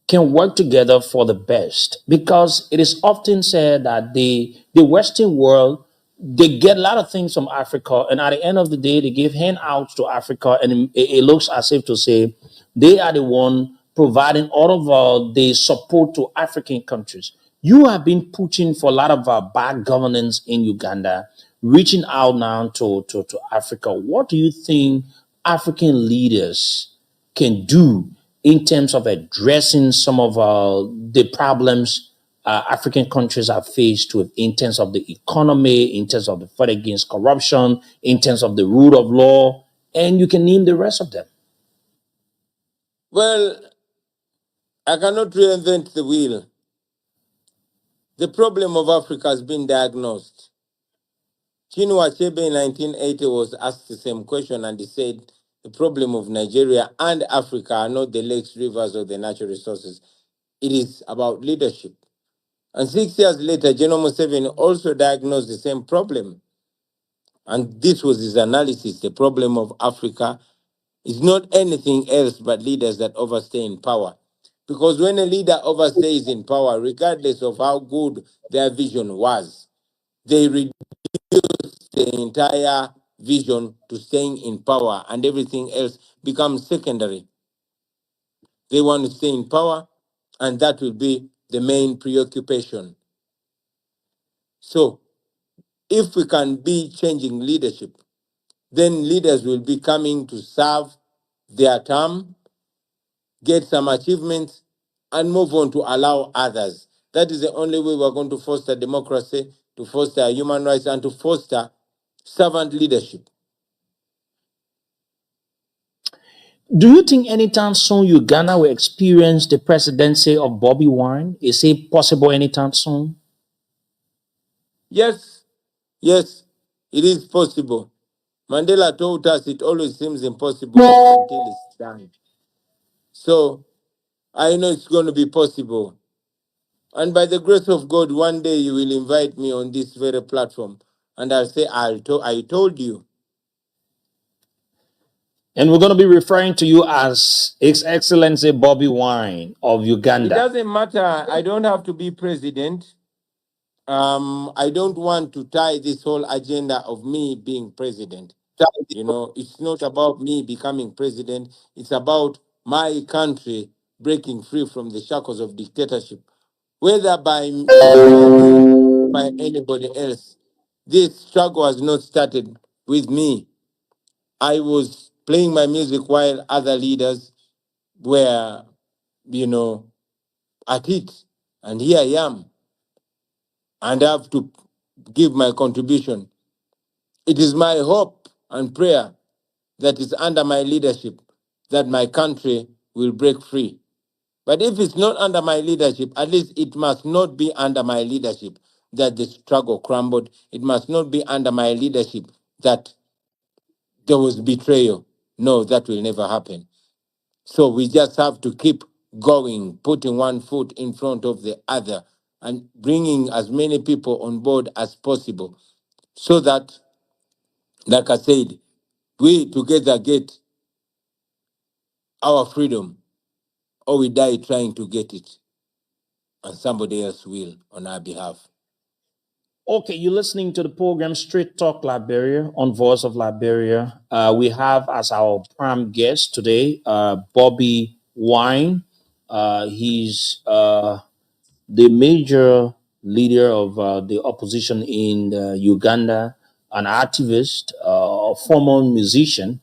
can work together for the best? Because it is often said that the Western world, they get a lot of things from Africa, and at the end of the day, they give handouts to Africa, and it looks as if to say they are the one providing all of the support to African countries. You have been pushing for a lot of bad governance in Uganda, reaching out now to Africa. What do you think African leaders can do in terms of addressing some of the problems African countries are faced with in terms of the economy, in terms of the fight against corruption, in terms of the rule of law, and you can name the rest of them? Well, I cannot reinvent the wheel. The problem of Africa has been diagnosed. Chinua Achebe in 1980 was asked the same question, and he said the problem of Nigeria and Africa are not the lakes, rivers, or the natural resources. It is about leadership. And 6 years later, General Museveni also diagnosed the same problem. And this was his analysis. The problem of Africa is not anything else but leaders that overstay in power. Because when a leader overstays in power, regardless of how good their vision was, they reduce the entire vision to staying in power, and everything else becomes secondary. They want to stay in power, and that will be the main preoccupation. So, if we can be changing leadership, then leaders will be coming to serve their term, get some achievements, and move on to allow others. That is the only way we're going to foster democracy, to foster human rights, and to foster servant leadership. Do you think anytime soon Uganda will experience the presidency of Bobi Wine? Is it possible anytime soon? Yes, yes, it is possible. Mandela told us it always seems impossible until it's done. So I know it's going to be possible. And by the grace of God, one day you will invite me on this very platform, and I'll say, I told you. And we're going to be referring to you as His Excellency Bobi Wine of Uganda. It doesn't matter. I don't have to be president. I don't want to tie this whole agenda of me being president. You know, it's not about me becoming president. It's about my country breaking free from the shackles of dictatorship, whether by me or by anybody else. This struggle has not started with me. I was playing my music while other leaders were, you know, at it. And here I am. And I have to give my contribution. It is my hope and prayer that is under my leadership that my country will break free. But if it's not under my leadership, at least it must not be under my leadership that the struggle crumbled. It must not be under my leadership that there was betrayal. No, that will never happen. So we just have to keep going, putting one foot in front of the other and bringing as many people on board as possible so that, like I said, we together get our freedom, or we die trying to get it, and somebody else will on our behalf. Okay, you're listening to the program Straight Talk Liberia on Voice of Liberia. We have as our prime guest today Bobi Wine. He's the major leader of the opposition in Uganda, an activist, a former musician,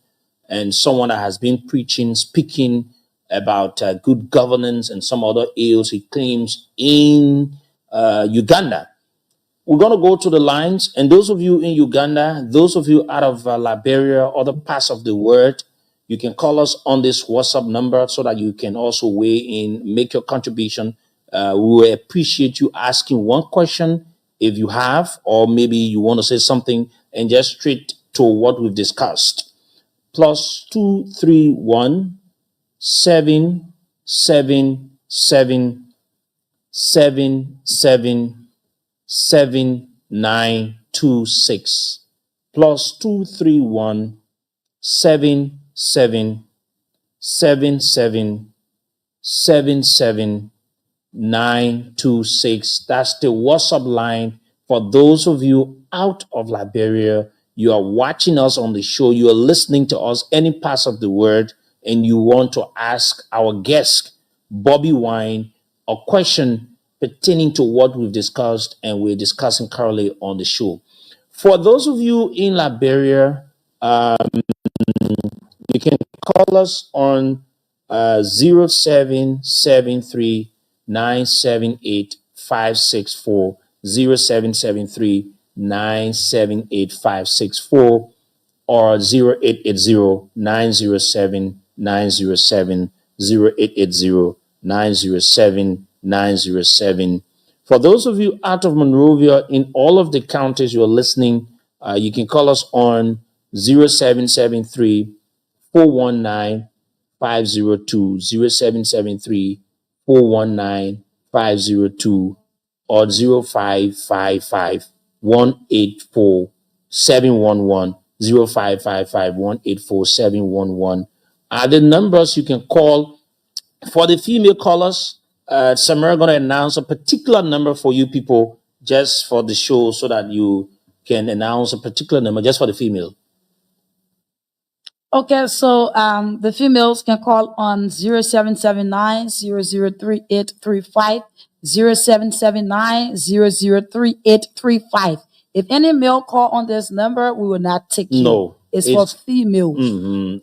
and someone that has been preaching, speaking about good governance and some other ills he claims in Uganda. We're going to go to the lines. And those of you in Uganda, those of you out of Liberia, other parts of the world, you can call us on this WhatsApp number so that you can also weigh in, make your contribution. We will appreciate you asking one question if you have, or maybe you want to say something and just straight to what we've discussed. +231 777 7926 +231 777 77926. That's the WhatsApp line for those of you out of Liberia. You are watching us on the show, you are listening to us any parts of the world, and you want to ask our guest Bobi Wine a question pertaining to what we've discussed and we're discussing currently on the show. For those of you in Liberia, you can call us on 0773 978 564, 0773 978 564, or 0880 907 907, 0880 907 907. For those of you out of Monrovia, in all of the counties you're listening, you can call us on 0773 419 502, 0773 419 502, or 0555 184 711, 0555 184 711 are the numbers you can call. For the female callers, Samara going to announce a particular number for you people just for the show so that you can announce a particular number just for the female. Okay, so the females can call on 0779 003835, 0779 003835. If any male call on this number, we will not take you. No. It's for females.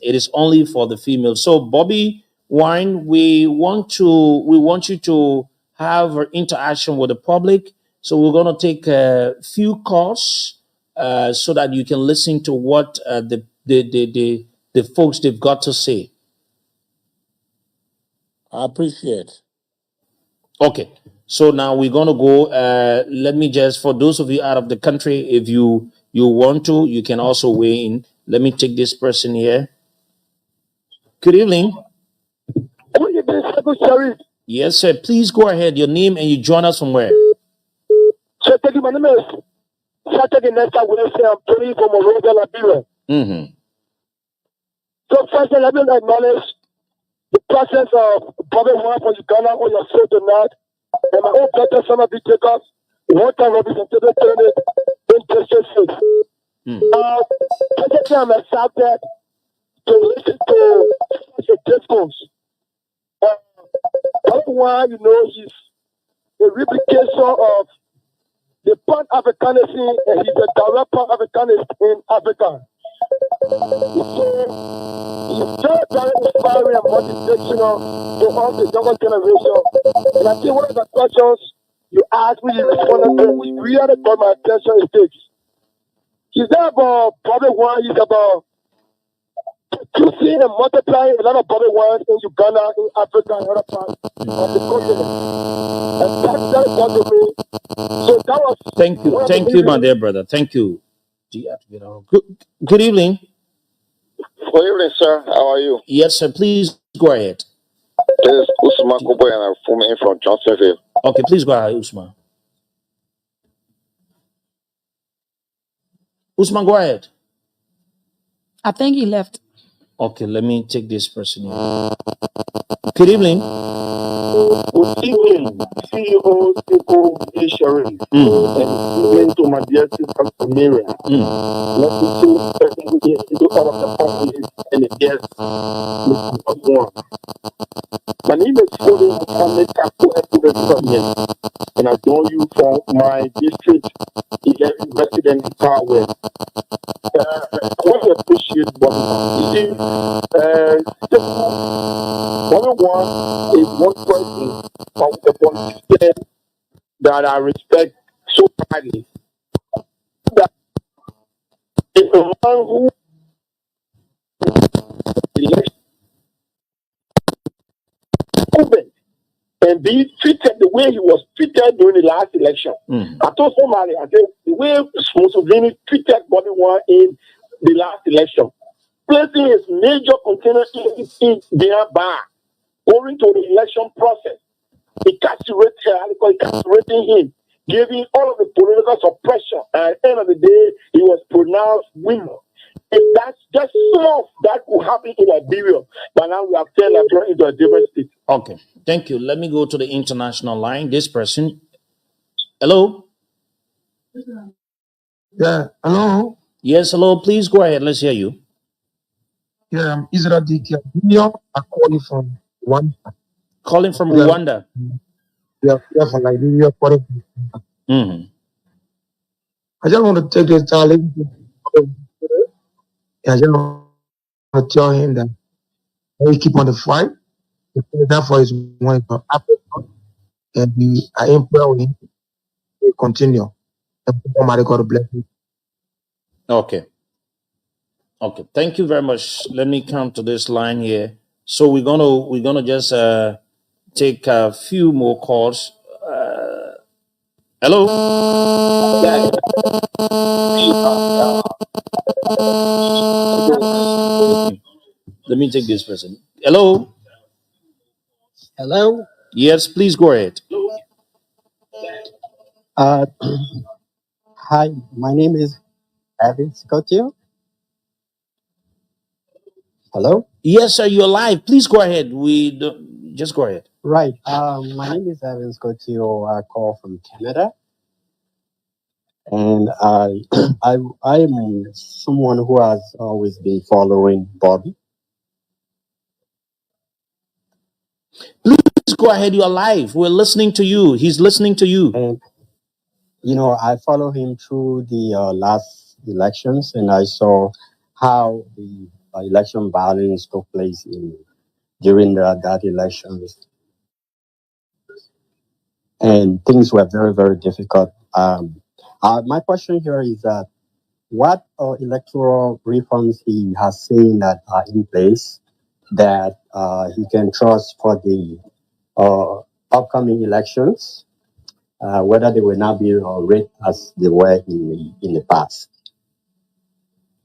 It is only for the females. So Bobi Wine, we want you to have an interaction with the public. So we're going to take a few calls so that you can listen to what the folks they've got to say. I appreciate. Okay. So now we're going to go. Let me just, for those of you out of the country, if you want to, you can also weigh in. Let me take this person here. Good evening. Yes, sir. Please go ahead. Your name and you join us from where? So, thank you. My name is Saturday Nesta. I'm Tony from Monrovia, Liberia. So, first, let me acknowledge the presence of Bobi Wine from Uganda on your show tonight, and my own brother, Sama B. Jacobs, one-time representative candidate in District 6. Presently, I'm excited to listen to such a discourse. Bobi Wine, you know, he's a replication of the Pan-Africanism, and he's a direct Pan-Africanist in Africa. So, he's very, very inspiring and motivational to all the younger generation. And I think one of the questions you asked me, you responded to, which really got my attention, is this. He's not about Bobi Wine, he's about producing and multiplying a lot of Bobi Wines in Uganda, in Africa, and other parts of the continent. And that's very important to me. So that was... Thank you, my dear brother. Thank you. Good evening. Good evening, sir. How are you? Yes, sir. Please go ahead. This is Usman Kubo, and I'm filming from Johnsonville. Okay, please go ahead, Usman. Usman, go ahead. I think he left. Okay, let me take this person here. Good evening. Good evening, CEO People Sharif. And evening to my dear sister Samira. Let me see into all of the families and the guests. My name is Fodi Muhammad Kaku and I join you from my district 11 resident in Far West. I want to appreciate what you see. Bobi Wine is one person of the politician that I respect so highly. That is a man who election proven and be treated the way he was treated during the last election. I told somebody, I said, the way Mussolini treated Bobi Wine in the last election, placing his major container in their bar, owing to the election process, incarcerating him, giving all of the political suppression, and at the end of the day, he was pronounced winner. If that's just some of that could happen in Liberia, but now we have turned Liberia into a different state. Okay, thank you. Let me go to the international line. This person. Hello? Yeah, hello? Yes, hello. Please go ahead. Let's hear you. Yeah, I'm Israel Diki. I'm calling from Rwanda. Calling from Rwanda. Yeah, from Liberia. I just want to take this time. I just want to tell him that we keep on the fight. Therefore, is one of Africa, and I implore him to continue. And God bless you. Okay. Okay. Thank you very much. Let me come to this line here. So we're gonna just take a few more calls. Hello. Let me take this person. Hello. Hello. Yes, please go ahead. Hi, my name is Evan Scotio. Hello. Yes, sir. You're live. Please go ahead. Just go ahead. Right. My name is Evan Scotio. I call from Canada, and I'm someone who has always been following Bobi. Please go ahead. You're live. We're listening to you. He's listening to you. And I follow him through the last elections, and I saw how the election violence took place during that elections, and things were very, very difficult. My question here is that what electoral reforms he has seen that are in place that he can trust for the upcoming elections, whether they will not be rigged as they were in the past.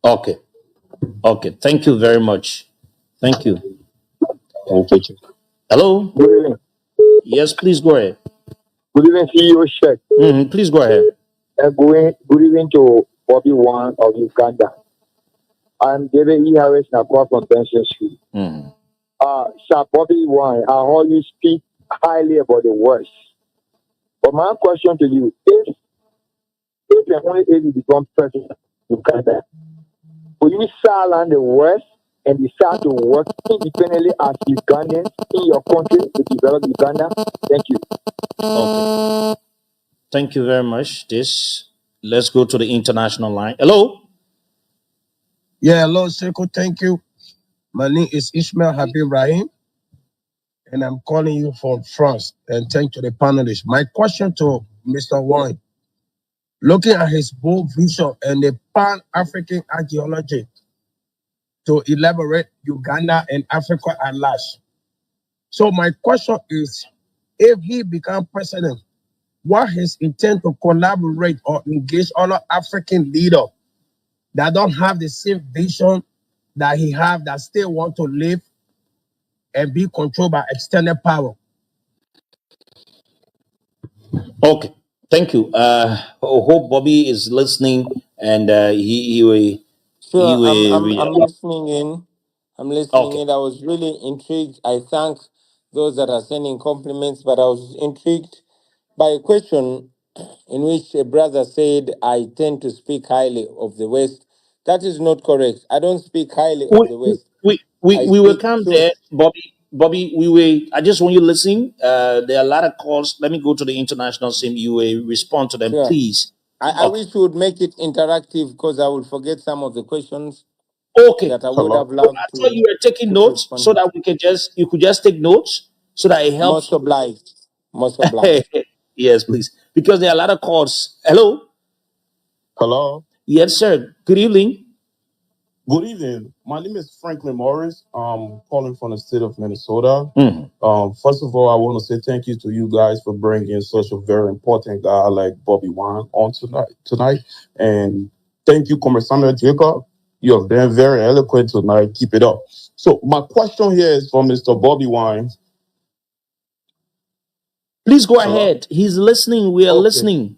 Okay. Okay. Thank you very much. Thank you. Thank you. Hello. Good evening. Yes, please go ahead. Good evening, CEO Sheikh. Please go ahead. Good evening to Bobi Wine of Uganda. I'm David E. Harris, and I call from Benson Street. Sir Bobi Wine, I always speak highly about the West. But my question to you, if and only if you become president of Uganda, will you silence the West and decide to work independently as Ugandans in your country to develop Uganda? Thank you. Okay. Thank you very much. Let's go to the international line. Hello. Yeah, hello, Seiko. Thank you. My name is Ishmael Habib Rahim, and I'm calling you from France. And thank you to the panelists. My question to Mr. Wine, looking at his bold vision and the Pan-African ideology to elaborate Uganda and Africa at large. So my question is, if he become president, what his intent to collaborate or engage other African leaders that don't have the same vision that he have, that still want to live and be controlled by external power? Okay. Thank you. Hope Bobi is listening, and he will. Sure, Read. I'm listening in. I'm listening Okay. in. I was really intrigued. I thank those that are sending compliments, but I was intrigued by a question in which a brother said, I tend to speak highly of the West. That is not correct. I don't speak highly of the West. We I will speak come truth. there, Bobi. Bobi, we will. I just want you listening. There are a lot of calls. Let me go to the international sim. You will respond to them, Sure. please. I wish you would make it interactive because I will forget some of the questions. Okay. that I would Hello. have loved I thought to you were taking put notes so respond. that you could just take notes so that it Most helps. obliged. Most obliged. Yes, please. Because there are a lot of calls. Hello? Hello. Yes, sir. Good evening. Good evening. My name is Franklin Morris. I'm calling from the state of Minnesota. First of all, I want to say thank you to you guys for bringing such a very important guy like Bobi on tonight. And thank you, Commissioner Jacob. You have been very eloquent tonight. Keep it up. So my question here is for Mr. Bobi. Please go Hello? ahead. He's listening. We are listening.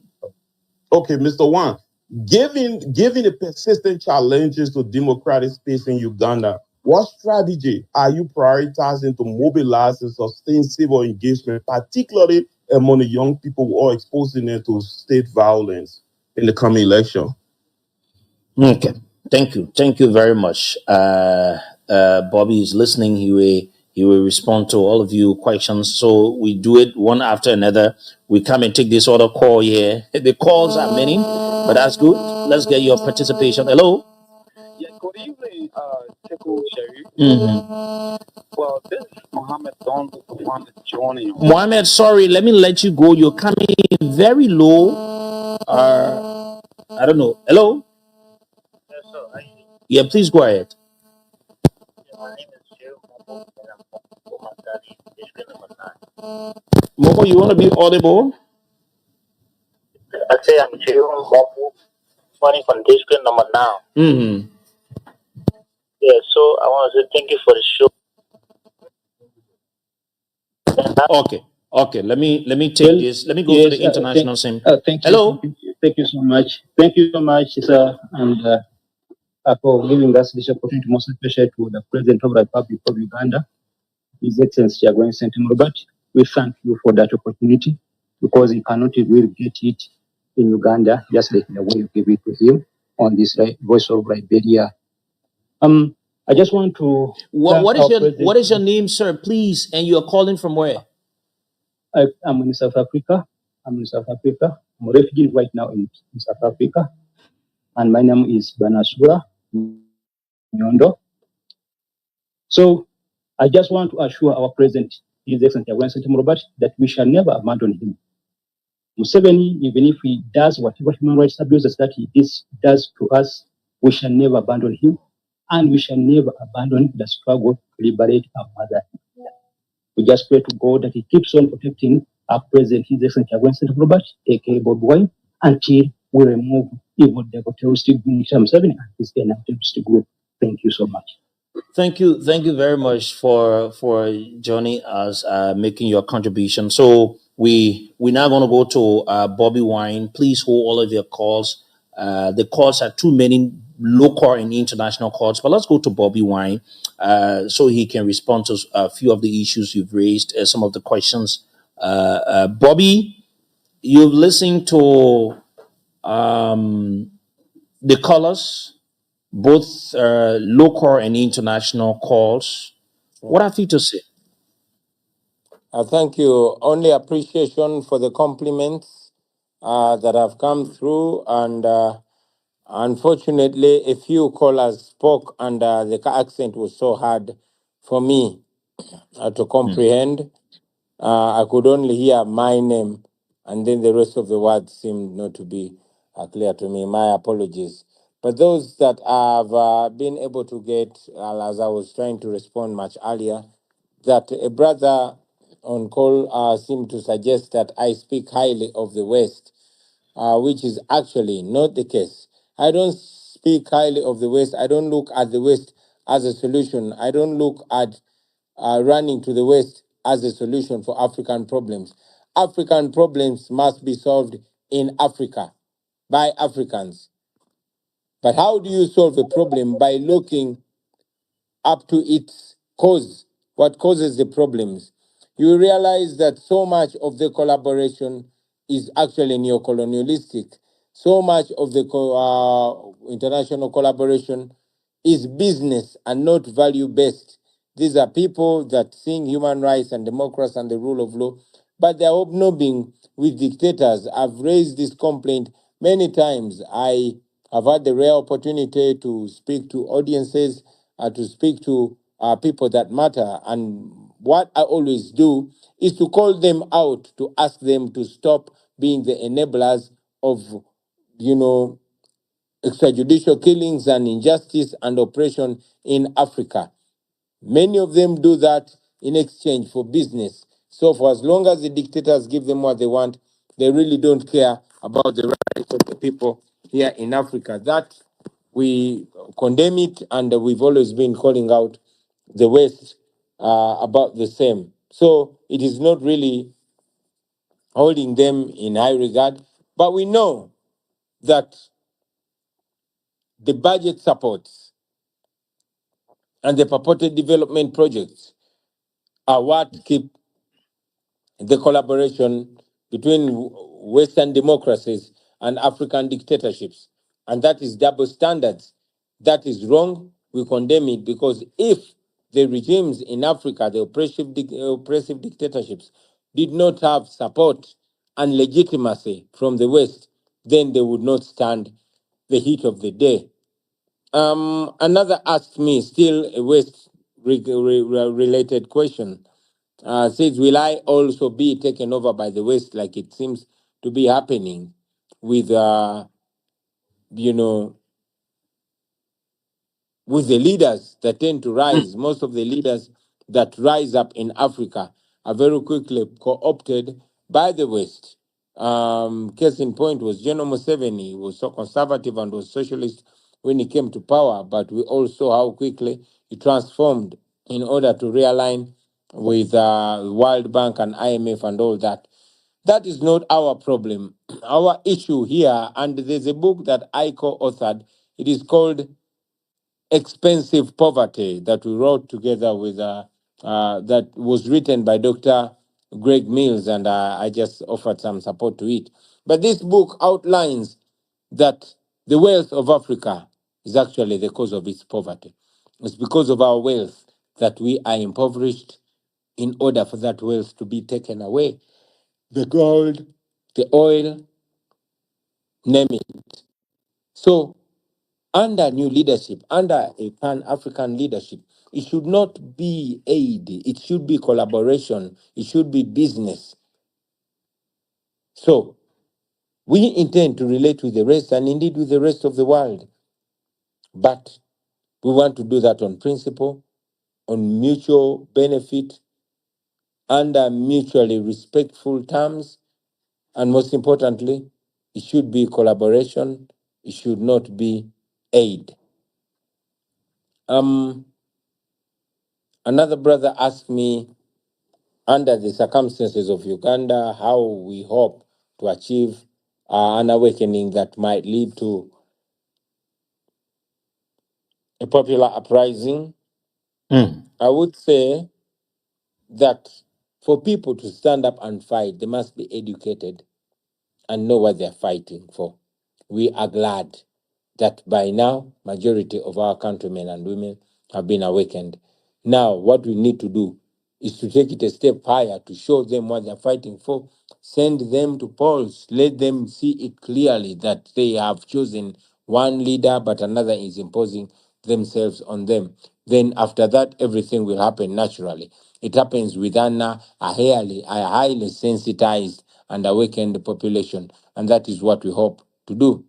Okay, Mr. Wan, given the persistent challenges to democratic space in Uganda, what strategy are you prioritizing to mobilize and sustain civil engagement, particularly among the young people who are exposing them to state violence in the coming election? Okay. Thank you. Thank you very much. Bobby is listening. He will respond to all of you questions. So we do it one after another. We come and take this other call here. The calls are many, but that's good. Let's get your participation. Hello. Yeah, good evening, Tickle Sherry. Well, this is Mohammed Donald joining you. Mohammed, sorry, let me let you go. You're coming very low. I don't know. Hello? Yes, sir. Yeah, please go ahead. My name is Joe Mabo, and I'm from Matani, district number 9. Momo, you want to be audible? I say I'm Joe Mabo, running from district number 9. Yeah, so I want to say thank you for the show. Okay. Let me take this. Let me go to the international sim. Hello. Thank you so much. Thank you so much, sir, and for giving us this opportunity, most especially to the President of the Republic of Uganda, His Excellency Joelssenyonyi Robert. We thank you for that opportunity because he cannot really get it in Uganda just like the way you give it to him on this Voice of Liberia. I just want to. What is your name, sir? Please, and you are calling from where? I'm in South Africa. I'm a refugee right now in South Africa. And my name is Banasura Nyondo. So I just want to assure our President, His Excellency Joelssenyonyi Robert, that we shall never abandon him. Museveni, even if he does whatever human rights abuses that he does to us, we shall never abandon him. And we shall never abandon the struggle to liberate our mother. We just pray to God that He keeps on protecting our President, His Excellency Joelssenyonyi Robert, aka Bobi, until we remove evil devil terroristic group and his terroristic group. Thank you so much. Thank you very much for joining us, making your contribution. So we're now going to go to Bobi. Please hold all of your calls. The calls are too many, local and international calls, but let's go to Bobi so he can respond to a few of the issues you've raised, some of the questions. Bobi, you've listened to the callers, both local and international calls. What have you to say? Thank you. Only appreciation for the compliments that have come through. And unfortunately, a few callers spoke, and the accent was so hard for me to comprehend. I could only hear my name, and then the rest of the words seemed not to be clear to me. My apologies. But those that have been able to get, as I was trying to respond much earlier, that a brother on call seemed to suggest that I speak highly of the West, which is actually not the case. I don't speak highly of the West. I don't look at the West as a solution. I don't look at running to the West as a solution for African problems. African problems must be solved in Africa by Africans. But how do you solve a problem? By looking up to its cause, what causes the problems. You realize that so much of the collaboration is actually neo-colonialistic. So much of the international collaboration is business and not value-based. These are people that sing human rights and democracy and the rule of law, but they are hobnobbing with dictators. I've raised this complaint many times. I I've had the rare opportunity to speak to audiences, to speak to people that matter. And what I always do is to call them out, to ask them to stop being the enablers of, you know, extrajudicial killings and injustice and oppression in Africa. Many of them do that in exchange for business. So for as long as the dictators give them what they want, they really don't care about the rights of the people here in Africa. That we condemn it, and we've always been calling out the West about the same. So it is not really holding them in high regard, but we know that the budget supports and the purported development projects are what keep the collaboration between Western democracies and African dictatorships. And that is double standards. That is wrong. We condemn it, because if the regimes in Africa, the oppressive dictatorships, did not have support and legitimacy from the West, then they would not stand the heat of the day. Another asked me, still a West related question, says, will I also be taken over by the West, like it seems to be happening with, you know, with the leaders that tend to rise? Most of the leaders that rise up in Africa are very quickly co-opted by the West. Case in point was General Museveni. He was so conservative and was socialist when he came to power, but we all saw how quickly he transformed in order to realign with World Bank and IMF and all that. That is not our problem. Our issue here, and there's a book that I co-authored. It is called Expensive Poverty, that we wrote together with, that was written by Dr. Greg Mills, and I just offered some support to it. But this book outlines that the wealth of Africa is actually the cause of its poverty. It's because of our wealth that we are impoverished. In order for that wealth to be taken away, the gold, the oil, name it. So under new leadership, under a Pan-African leadership, it should not be aid, it should be collaboration, it should be business. So we intend to relate with the rest, and indeed with the rest of the world. But we want to do that on principle, on mutual benefit, under mutually respectful terms, and most importantly, it should be collaboration, it should not be aid. Another brother asked me, under the circumstances of Uganda, how we hope to achieve an awakening that might lead to a popular uprising. I would say that for people to stand up and fight, they must be educated and know what they're fighting for. We are glad that by now, majority of our countrymen and women have been awakened. Now, what we need to do is to take it a step higher, to show them what they're fighting for, send them to polls, let them see it clearly that they have chosen one leader, but another is imposing themselves on them. Then after that, everything will happen naturally. It happens within a highly sensitized and awakened population, and that is what we hope to do.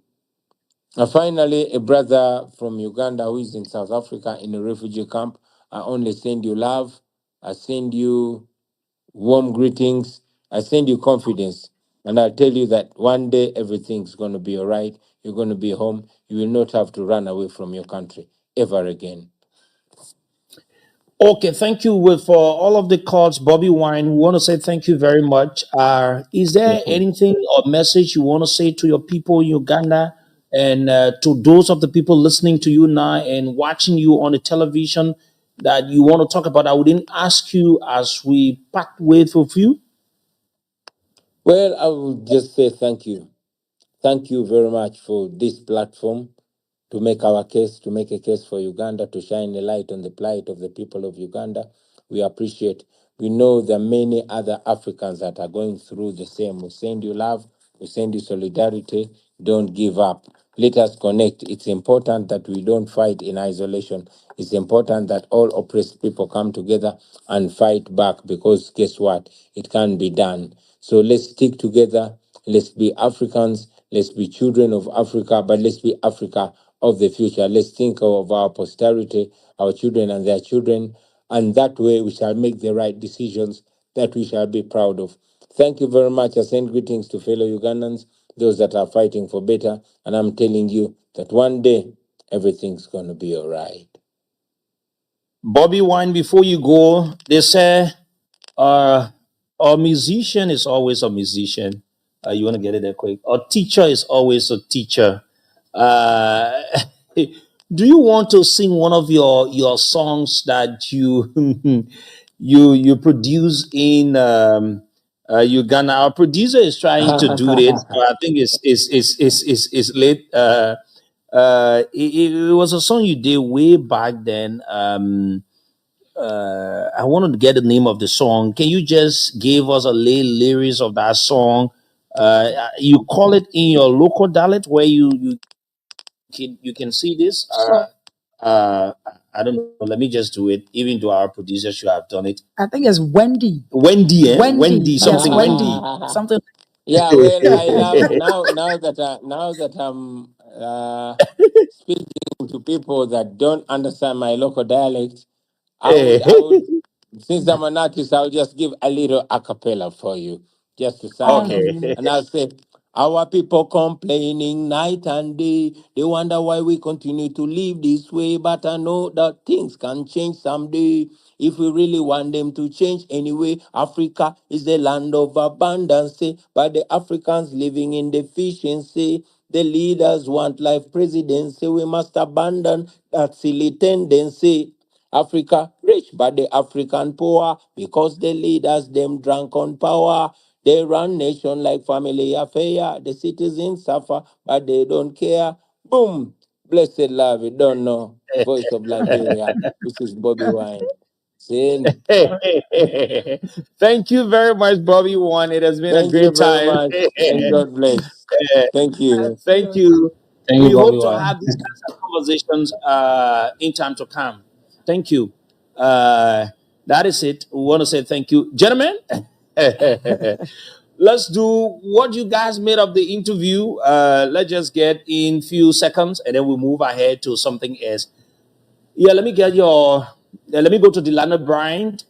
Finally, a brother from Uganda who is in South Africa in a refugee camp, I only send you love, I send you warm greetings, I send you confidence, and I'll tell you that one day everything's going to be all right. You're going to be home. You will not have to run away from your country ever again. Okay, thank you for all of the calls, bobiwine. We want to say thank you very much. Is there anything or message you want to say to your people in Uganda and to those of the people listening to you now and watching you on the television that you want to talk about? I wouldn't ask you as we part ways with you. Well, I will just say thank you. Thank you very much for this platform to make our case, to make a case for Uganda, to shine a light on the plight of the people of Uganda. We appreciate. We know there are many other Africans that are going through the same. We send you love, we send you solidarity. Don't give up. Let us connect. It's important that we don't fight in isolation. It's important that all oppressed people come together and fight back, because guess what? It can be done. So let's stick together. Let's be Africans. Let's be children of Africa, but let's be Africa of the future. Let's think of our posterity, our children and their children, and that way we shall make the right decisions that we shall be proud of. Thank you very much. I send greetings to fellow Ugandans, those that are fighting for better, and I'm telling you that one day everything's going to be all right. Bobiwine, before you go, they say a musician is always a musician. You want to get it there quick? A teacher is always a teacher. Do you want to sing one of your songs that you you produce in Uganda? Our producer is trying to do it, but I think it's late. It was a song you did way back then. I wanted to get the name of the song. Can you just give us a little lyrics of that song? You call it in your local dialect where you can see this. I don't know. Let me just do it. Even though our producer should have done it. I think it's Wendy. Wendy, eh? Wendy, Yes, something Wendy. Wendy. Something. Yeah, well, I love now that I'm speaking to people that don't understand my local dialect. I would since I'm an artist, I'll just give a little a cappella for you, just to sign off. Okay. And I'll say, our people complaining night and day. They wonder why we continue to live this way. But I know that things can change someday. If we really want them to change anyway, Africa is the land of abundance. But the Africans living in deficiency. The leaders want life presidency. We must abandon that silly tendency. Africa rich, but the African poor, because the leaders them drunk on power. They run nation like family affair. The citizens suffer, but they don't care. Boom. Blessed love, you don't know. Voice of Liberia. This is Bobby Wine. Saying, Thank you very much, Bobiwine. It has been a thank you great very time. much, and God bless. Thank you. Thank you. Thank you, We Bobby hope to Wine. have these kinds of conversations in time to come. Thank you. That is it. We want to say thank you, gentlemen. Let's do what you guys made of the interview. Let's just get in few seconds, and then we move ahead to something else. Yeah, let me get your. Let me go to the Lana Bryant.